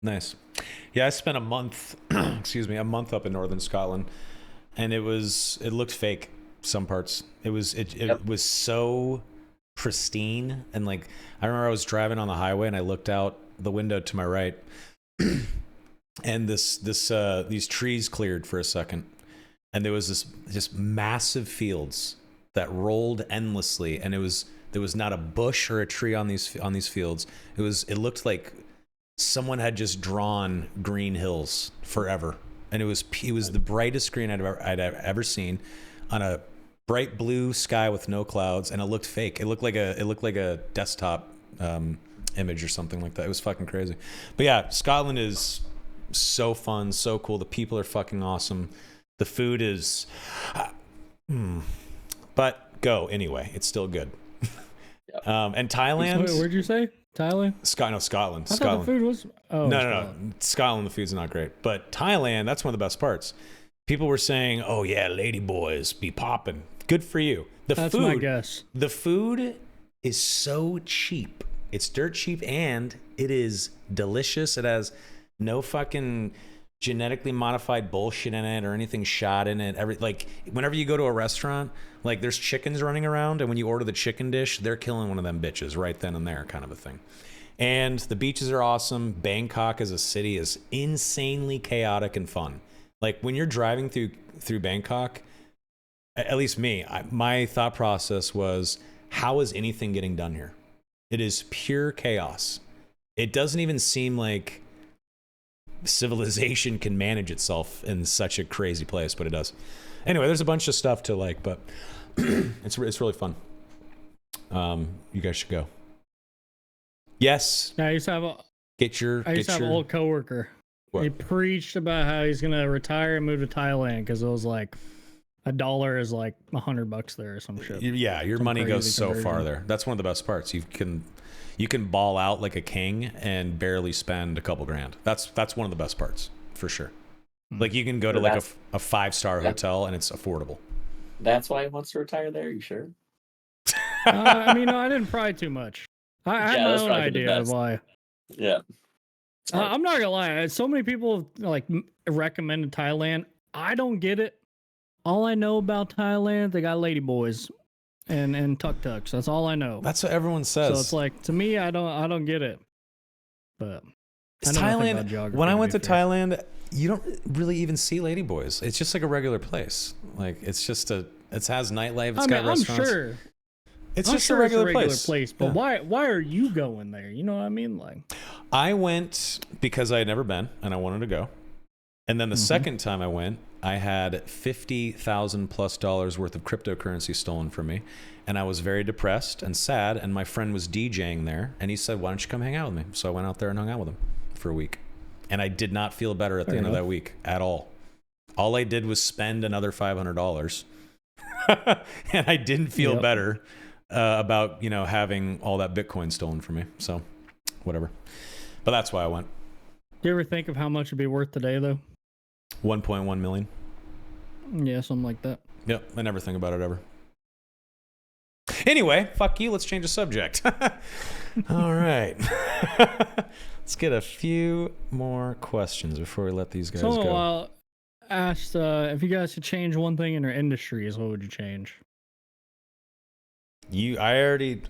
Nice. Yeah, I spent a month, a month up in northern Scotland, and it looked fake. Some parts. It Yep. was so pristine, and like I remember I was driving on the highway and I looked out the window to my right, and these trees cleared for a second, and there was this just massive fields that rolled endlessly, and there was not a bush or a tree on these fields. It looked like someone had just drawn green hills forever, and it was the brightest green I'd ever seen, on a bright blue sky with no clouds, and it looked fake. It looked like a desktop image or something like that. It was fucking crazy. But yeah, Scotland is so fun, so cool. The people are fucking awesome. The food is, but go anyway. It's still good. Yep. And Thailand. Wait, where'd you say? Thailand? Scotland. I thought Scotland. the food was. Oh, No. Scotland, the food's not great. But Thailand, that's one of the best parts. People were saying, "Oh yeah, lady boys be popping." Good for you. That's my guess. The food is so cheap. It's dirt cheap, and it is delicious. It has no fucking genetically modified bullshit in it or anything shot in it. Like whenever you go to a restaurant, like there's chickens running around, and when you order the chicken dish, they're killing one of them bitches right then and there, kind of a thing. And the beaches are awesome. Bangkok as a city is insanely chaotic and fun. Like when you're driving through Bangkok, at least me, my thought process was, how is anything getting done here? It is pure chaos. It doesn't even seem like civilization can manage itself in such a crazy place, but it does. Anyway, there's a bunch of stuff to like, but it's really fun. You guys should go. Yes. I used to have an old coworker. What? He preached about how he's gonna retire and move to Thailand because it was like $1 is like $100 there or some shit. Yeah, your Some money goes crazy so far conversion. there. That's one of the best parts. You can ball out like a king and barely spend a couple grand. That's one of the best parts for sure. Like you can go to So like that's- a 5-star Yeah. hotel and it's affordable. That's why he wants to retire there. You sure? I mean, no, I didn't pry too much. I Yeah, had my that's own probably the idea of best. why. Yeah. I'm not gonna lie. So many people like recommended Thailand. I don't get it. All I know about Thailand, they got lady boys and tuk tuks. That's all I know. That's what everyone says. So it's like to me, I don't get it. But It's I know nothing about Thailand. geography, When I to went be to fair. Thailand, you don't really even see ladyboys. It's just like a regular place. Like it has nightlife. It's got I'm restaurants. sure. It's I'm just sure a regular it's place. But Yeah. why are you going there? You know what I mean? Like, I went because I had never been and I wanted to go. And then the second time I went, I had $50,000+ worth of cryptocurrency stolen from me. And I was very depressed and sad. And my friend was DJing there. And he said, "Why don't you come hang out with me?" So I went out there and hung out with him for a week. And I did not feel better at the Fair end of enough. that week at all. All I did was spend another $500. And I didn't feel Yep. better about, having all that Bitcoin stolen from me. So whatever. But that's why I went. do you ever think of how much it'd be worth today, though? 1.1 million. Yeah, something like that. Yep, I never think about it ever. Anyway, fuck you. Let's change the subject. All right. Let's get a few more questions before we let these guys Someone go. asked if you guys could change one thing in your industries, what would you change? You already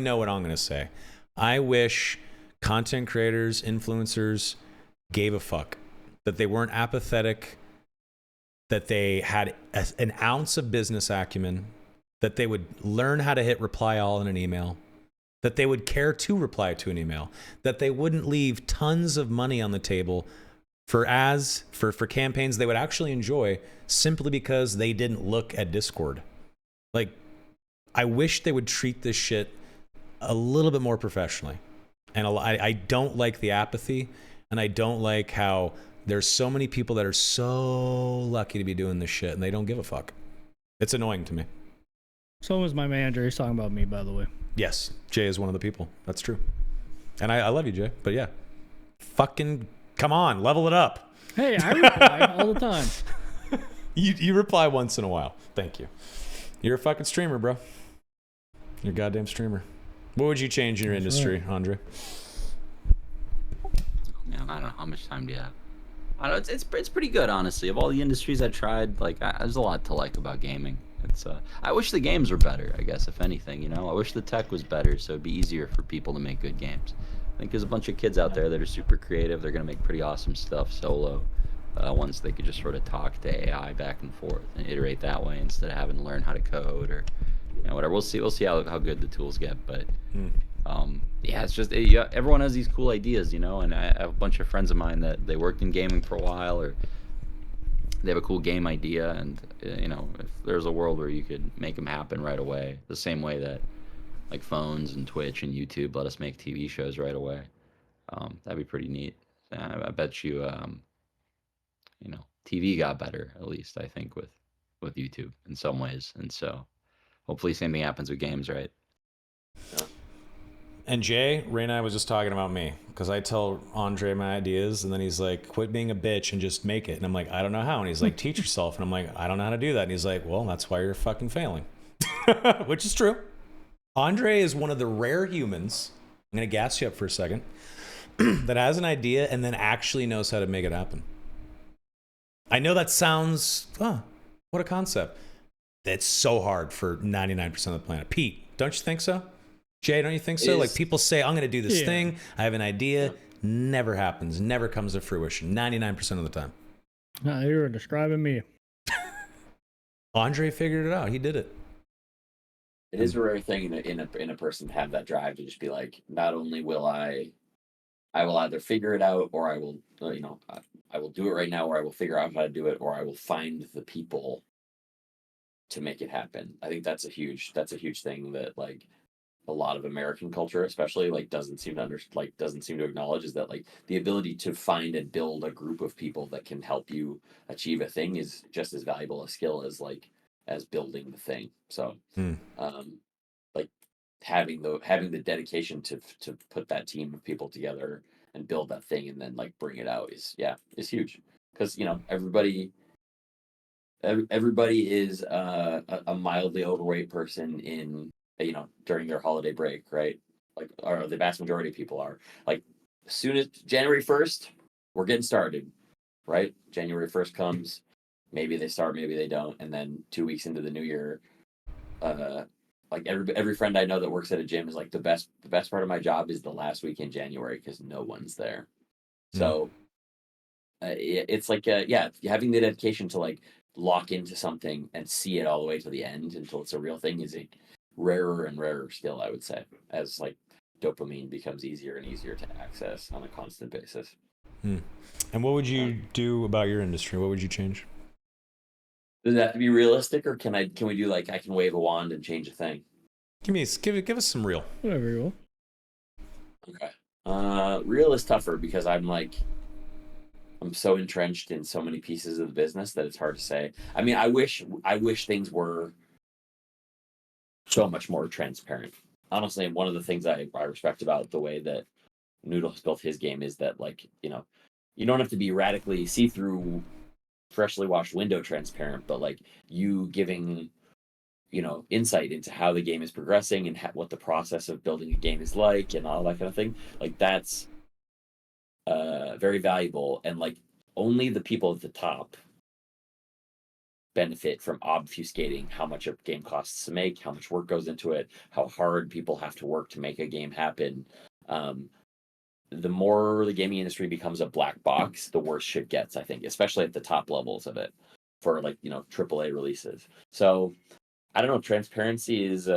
know what I'm going to say. I wish content creators, influencers gave a fuck, that they weren't apathetic, that they had an ounce of business acumen, that they would learn how to hit reply all in an email, that they would care to reply to an email, that they wouldn't leave tons of money on the table for campaigns they would actually enjoy simply because they didn't look at Discord. Like, I wish they would treat this shit a little bit more professionally. And I don't like the apathy, and I don't like how there's so many people that are so lucky to be doing this shit and they don't give a fuck. It's annoying to me. Someone was my manager. He's talking about me, by the way. Yes, Jay is one of the people. That's true. And I love you, Jay. But yeah, fucking come on, level it up. Hey, I reply all the time. You reply once in a while. Thank you. You're a fucking streamer, bro. You're a goddamn streamer. What would you change in your That's industry, Andre? Yeah, I don't know, how much time do you have? I don't know, it's pretty good, honestly. Of all the industries I tried, like, there's a lot to like about gaming. It's I wish the games were better, I guess, if anything, you know. I wish the tech was better so it'd be easier for people to make good games. I think there's a bunch of kids out there that are super creative. They're gonna make pretty awesome stuff solo. Once they could just sort of talk to AI back and forth and iterate that way instead of having to learn how to code or, you know, whatever. We'll see how good the tools get, but yeah, it's just yeah, everyone has these cool ideas, you know. And I have a bunch of friends of mine that they worked in gaming for a while, or they have a cool game idea, and you know, if there's a world where you could make them happen right away, the same way that like phones and Twitch and YouTube let us make TV shows right away, that'd be pretty neat. I bet you, you know, TV got better, at least I think, with YouTube in some ways, and so hopefully same thing happens with games, right? Yeah. And Jay, Ray and I was just talking about me because I tell Andre my ideas and then he's like, quit being a bitch and just make it. And I'm like, I don't know how. And he's like, teach yourself. And I'm like, I don't know how to do that. And he's like, well, that's why you're fucking failing, which is true. Andre is one of the rare humans, I'm going to gas you up for a second, that has an idea and then actually knows how to make it happen. I know that sounds, what a concept. That's so hard for 99% of the planet. Pete, don't you think so? Jay, don't you think so? Like, people say, I'm going to do this thing. I have an idea. Never happens. Never comes to fruition. 99% of the time. No, you were describing me. Andre figured it out. He did it. It is a rare thing in a person to have that drive to just be like, not only will I will either figure it out, or I will, you know, I will do it right now, or I will figure out how to do it, or I will find the people to make it happen. I think that's a huge thing that, like, a lot of American culture, especially, like, doesn't seem to acknowledge, is that, like, the ability to find and build a group of people that can help you achieve a thing is just as valuable a skill as building the thing. So, like, having the dedication to put that team of people together and build that thing and then, like, bring it out is huge, because, you know, everybody is a mildly overweight person in, you know, during their holiday break, right? Like, or the vast majority of people are, like, as soon as January 1st, we're getting started, right? January 1st comes, maybe they start, maybe they don't, and then 2 weeks into the new year, like, every friend I know that works at a gym is like, the best part of my job is the last week in January because no one's there. So it's like, having the dedication to, like, lock into something and see it all the way to the end until it's a real thing is a rarer and rarer skill, I would say, as, like, dopamine becomes easier and easier to access on a constant basis. And what would you do about your industry? What would you change? Does it have to be realistic, or can we do, like, I can wave a wand and change a thing? Give us some real. Whatever you will. Okay. Real is tougher because I'm so entrenched in so many pieces of the business that it's hard to say. I mean, I wish things were so much more transparent. Honestly, one of the things I respect about the way that Noodle has built his game is that, like, you know, you don't have to be radically see-through, freshly washed window transparent, but, like, you giving, you know, insight into how the game is progressing and what the process of building a game is like and all that kind of thing. Like, that's very valuable, and, like, only the people at the top benefit from obfuscating how much a game costs to make, how much work goes into it, how hard people have to work to make a game happen. The more the gaming industry becomes a black box, the worse shit gets, I think, especially at the top levels of it for, like, you know, AAA releases. So I don't know, transparency is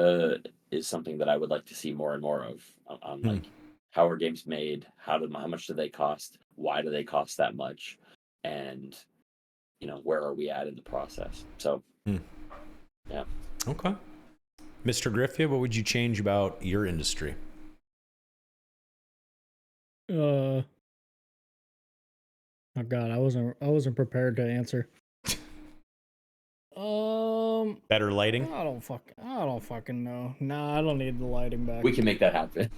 something that I would like to see more and more of on like, how are games made, how much do they cost, why do they cost that much, and, you know, where are we at in the process? So yeah. Okay. Mr. Griffith, what would you change about your industry? Oh God, I wasn't prepared to answer. Better lighting? I don't fucking know. Nah, I don't need the lighting back. We can make that happen.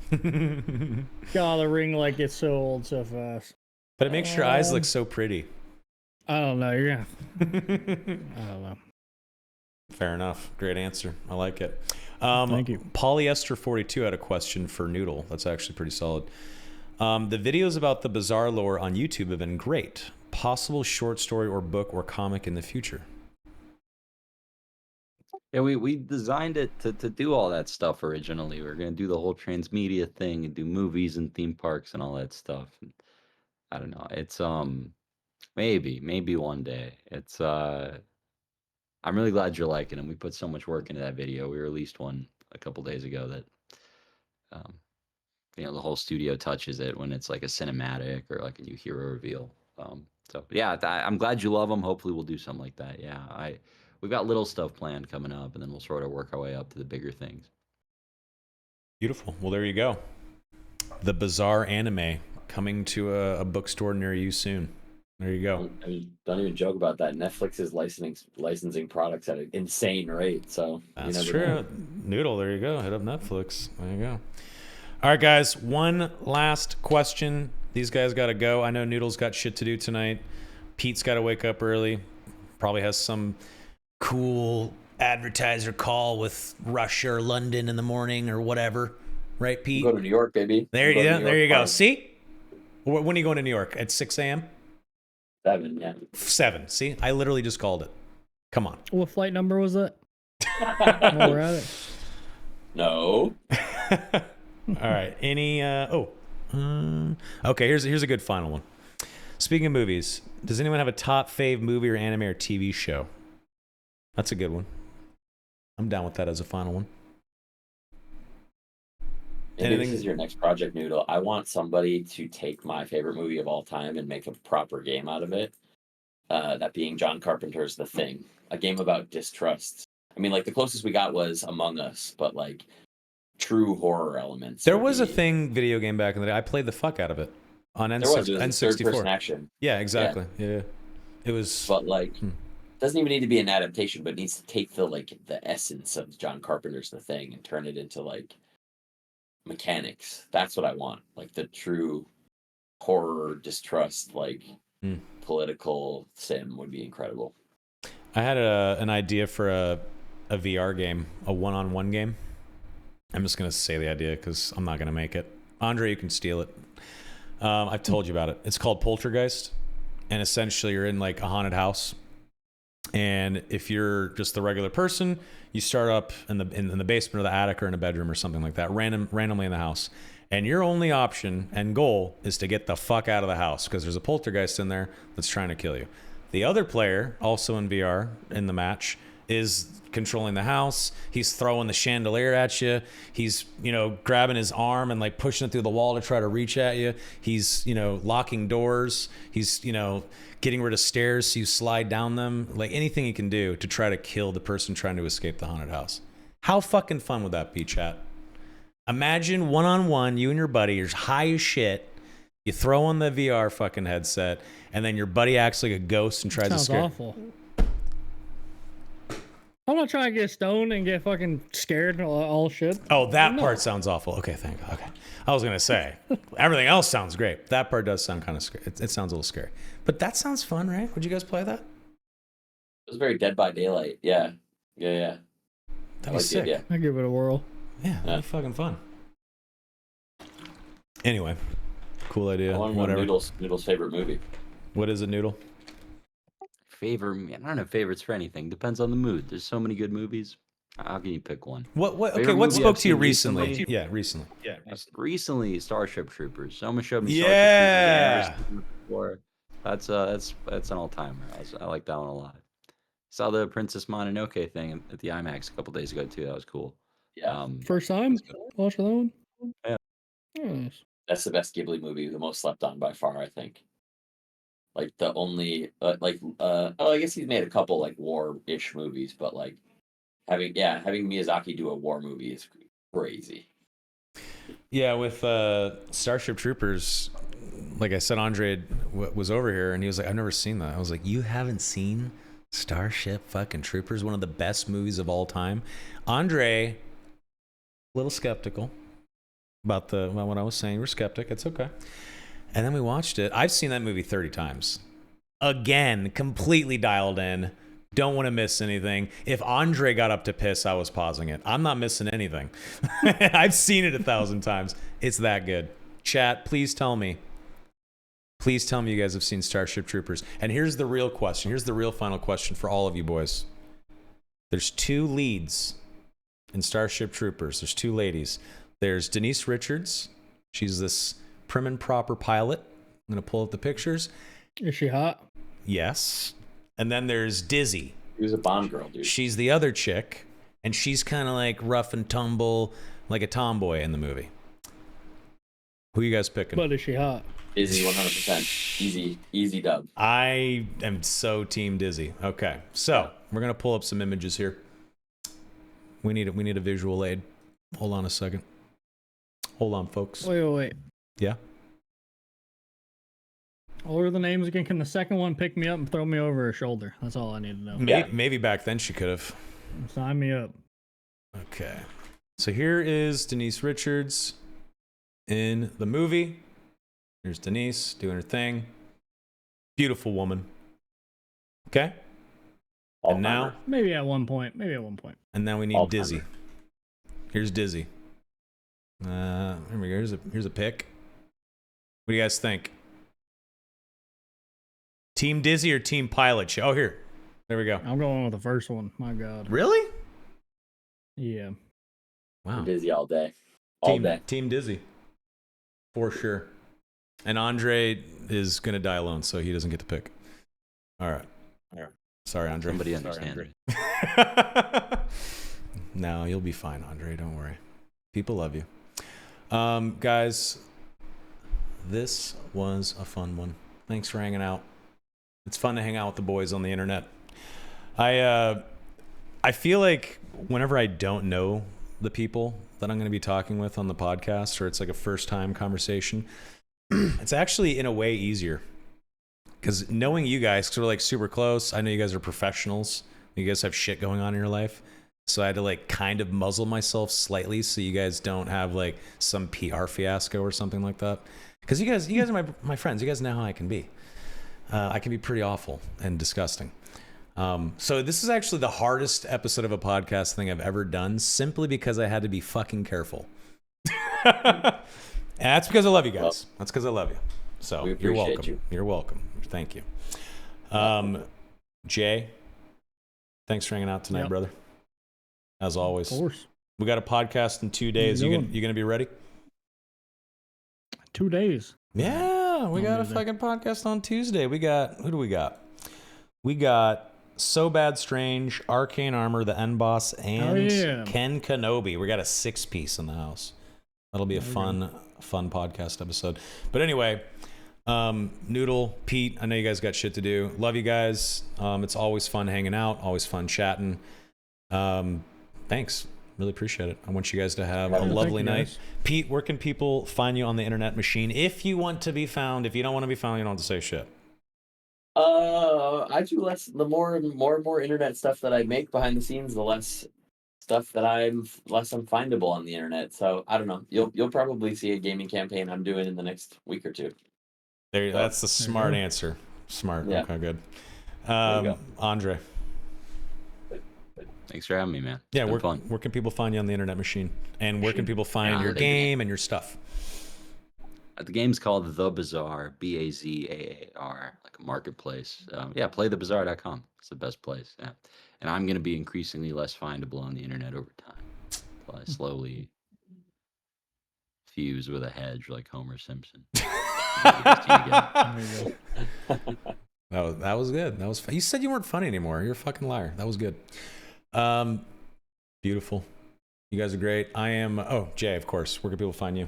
God, the ring light gets so old so fast. But it makes your eyes look so pretty. I don't know. I don't know. Fair enough. Great answer. I like it. Thank you. Polyester 42 had a question for Noodle. That's actually pretty solid. The videos about the Bazaar lore on YouTube have been great. Possible short story or book or comic in the future. Yeah, we designed it to do all that stuff originally. We were gonna do the whole transmedia thing and do movies and theme parks and all that stuff. And I don't know. It's maybe one day. It's I'm really glad you're liking them. We put so much work into that video. We released one a couple days ago that um the whole studio touches it when it's like a cinematic or like a new hero reveal. So yeah, I'm glad you love them. Hopefully we'll do something like that. Yeah, we've got little stuff planned coming up, and then we'll sort of work our way up to the bigger things. Beautiful. Well, there you go. The Bazaar anime coming to a bookstore near you soon. There you go. I mean, don't even joke about that. Netflix is licensing products at an insane rate. So That's true. Noodle, there you go. Hit up Netflix. There you go. All right, guys. One last question. These guys got to go. I know Noodle's got shit to do tonight. Pete's got to wake up early. Probably has some cool advertiser call with Russia or London in the morning or whatever. Right, Pete? Go to New York, baby. There you go. See? When are you going to New York? At 6 a.m.? 7, yeah. 7. See? I literally just called it. Come on. What flight number was it? While we're at it. No. All right. Okay, here's a good final one. Speaking of movies, does anyone have a top fave movie or anime or TV show? That's a good one. I'm down with that as a final one. Maybe this is your next project, Noodle. I want somebody to take my favorite movie of all time and make a proper game out of it. That being John Carpenter's The Thing, a game about distrust. I mean, like the closest we got was Among Us, but like true horror elements. There was a Thing video game back in the day. I played the fuck out of it on N64. Third-person action. Yeah, exactly. Yeah. It was. But like, doesn't even need to be an adaptation, but it needs to take the essence of John Carpenter's The Thing and turn it into like mechanics. That's what I want. Like the true horror distrust, like political sim would be incredible. I had an idea for a VR game, a one-on-one game. I'm just going to say the idea because I'm not going to make it. Andre, you can steal it. I've told you about it. It's called Poltergeist. And essentially you're in like a haunted house. And if you're just the regular person, you start up in the basement or the attic or in a bedroom or something like that, randomly in the house. And your only option and goal is to get the fuck out of the house because there's a poltergeist in there that's trying to kill you. The other player, also in VR in the match, is controlling the house. He's throwing the chandelier at you. He's, grabbing his arm and like pushing it through the wall to try to reach at you. He's, locking doors. He's, getting rid of stairs so you slide down them. Like anything you can do to try to kill the person trying to escape the haunted house. How fucking fun would that be, chat? Imagine one-on-one, you and your buddy, you're high as shit. You throw on the VR fucking headset, and then your buddy acts like a ghost and tries to scare. Sounds awful. I'm not trying to get stoned and get fucking scared and all shit. Oh, that part sounds awful. Okay, thank God. Okay. I was going to say, everything else sounds great. That part does sound kind of scary. It sounds a little scary. But that sounds fun, right? Would you guys play that? It was very Dead by Daylight. Yeah. That'd be sick. Yeah. I'd give it a whirl. Yeah, that'd be fucking fun. Anyway, cool idea. I want to know Noodle's favorite movie. What is it, Noodle? I don't have favorites for anything. Depends on the mood. There's so many good movies. How can you pick one? What spoke to you recently? Yeah, recently. Recently, Starship Troopers. Someone showed me Yeah. Starship Troopers before. That's an all-timer. I like that one a lot. Saw the Princess Mononoke thing at the IMAX a couple days ago too. That was cool. Yeah. First time watching that one? Yeah. Nice. That's the best Ghibli movie, the most slept on by far, I think. Like the only I guess he's made a couple like war-ish movies, but like having Miyazaki do a war movie is crazy. Yeah, with Starship Troopers, like I said, Andre was over here and he was like, I've never seen that. I was like, you haven't seen Starship fucking Troopers, one of the best movies of all time? Andre, a little skeptical about what I was saying. We're skeptic. It's okay. And then we watched it. I've seen that movie 30 times. Again, completely dialed in. Don't want to miss anything. If Andre got up to piss, I was pausing it. I'm not missing anything. I've seen it 1,000 times. It's that good. Chat, please tell me. Please tell me you guys have seen Starship Troopers. And here's the real question. Here's the real final question for all of you boys. There's 2 leads in Starship Troopers. There's 2 ladies. There's Denise Richards. She's this prim and proper pilot. I'm going to pull up the pictures. Is she hot? Yes. And then there's Dizzy. He was a Bond girl, dude. She's the other chick, and she's kind of like rough and tumble, like a tomboy in the movie. Who you guys picking? But is she hot? Dizzy, 100%. Easy dub. I am so team Dizzy. Okay, so we're gonna pull up some images here. We need a visual aid. Hold on a second. Hold on, folks. Wait. Yeah. What are the names again? Can the second one pick me up and throw me over her shoulder? That's all I need to know. Maybe back then she could have. Sign me up. Okay. So here is Denise Richards in the movie. Here's Denise doing her thing. Beautiful woman. Okay. And now, Maybe at one point. and now we need Dizzy. Here's Dizzy. Here we go. Here's a pic. What do you guys think? Team Dizzy or Team Pilot? Oh, here. There we go. I'm going with the first one. My God. Really? Yeah. Wow. Dizzy all day. All day. Team Dizzy. For sure. And Andre is going to die alone, so he doesn't get to pick. All right. Sorry, Andre. Somebody understand. No, you'll be fine, Andre. Don't worry. People love you. Guys, this was a fun one. Thanks for hanging out. It's fun to hang out with the boys on the internet. I feel like whenever I don't know the people that I'm going to be talking with on the podcast, or it's like a first time conversation, it's actually in a way easier. Because knowing you guys, because we're like super close, I know you guys are professionals. You guys have shit going on in your life. So I had to like kind of muzzle myself slightly so you guys don't have like some PR fiasco or something like that. Because you guys are my friends. You guys know how I can be. I can be pretty awful and disgusting. So this is actually the hardest episode of a podcast thing I've ever done, simply because I had to be fucking careful. And that's because I love you guys. That's because I love you. So you're welcome. You're welcome. Thank you. Jay, thanks for hanging out tonight, brother. As always. Of course. We got a podcast in 2 days. You gonna be ready? 2 days. Yeah, we got a fucking podcast on Tuesday. Who do we got? We got So Bad Strange, Arcane Armor, the End Boss, and Ken Kenobi. We got a 6-piece in the house. That'll be a fun podcast episode. But anyway, Noodle, Pete, I know you guys got shit to do. Love you guys. It's always fun hanging out, always fun chatting. Thanks. Really appreciate it. I want you guys to have a lovely night. Pete, where can people find you on the internet machine if you want to be found? If you don't want to be found, you don't have to say shit. I do less. The more and more internet stuff that I make behind the scenes, the less stuff that I'm findable on the internet. So I don't know. You'll probably see a gaming campaign I'm doing in the next week or two. That's the smart answer. Smart. Yeah. Okay, good. There you go. Andre. Thanks for having me, man. Yeah, where can people find you on the internet machine? And where can people find your game and your stuff? The game's called The Bazaar, Bazaar, like a marketplace. Playthebazaar.com. It's the best place. Yeah. And I'm going to be increasingly less findable on the internet over time. Until I slowly fuse with a hedge like Homer Simpson. That was good. That was you said you weren't funny anymore. You're a fucking liar. That was good. Beautiful. You guys are great. I am. Oh, Jay, of course. Where can people find you?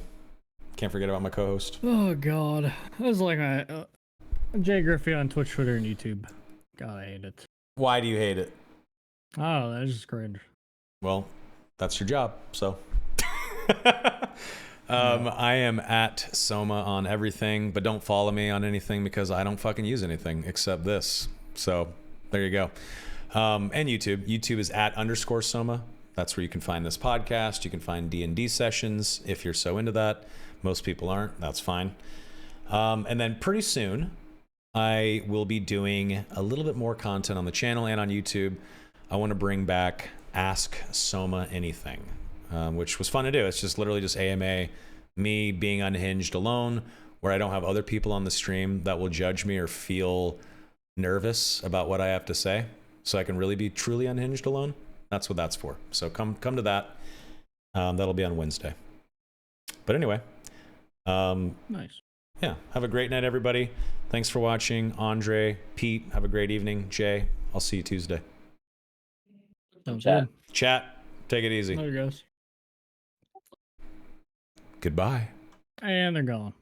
Can't forget about my co-host. Oh God, that was like my Jay Griffey on Twitch, Twitter, and YouTube. God, I hate it. Why do you hate it? Oh, that's just cringe. Well, that's your job. So. I am at Soma on everything, but don't follow me on anything because I don't fucking use anything except this. So there you go. And YouTube. YouTube is @_Soma. That's where you can find this podcast. You can find D&D sessions if you're so into that. Most people aren't. That's fine. And then pretty soon, I will be doing a little bit more content on the channel and on YouTube. I want to bring back Ask Soma Anything, which was fun to do. It's just literally just AMA, me being unhinged alone, where I don't have other people on the stream that will judge me or feel nervous about what I have to say, so I can really be truly unhinged alone. That's what that's for. So come to that. That'll be on Wednesday. But anyway, Nice. yeah, have a great night, everybody. Thanks for watching. Andre, Pete, have a great evening. Jay, I'll see you Tuesday. Sounds Chat. good. Chat, take it easy. There goes. Goodbye. And they're gone.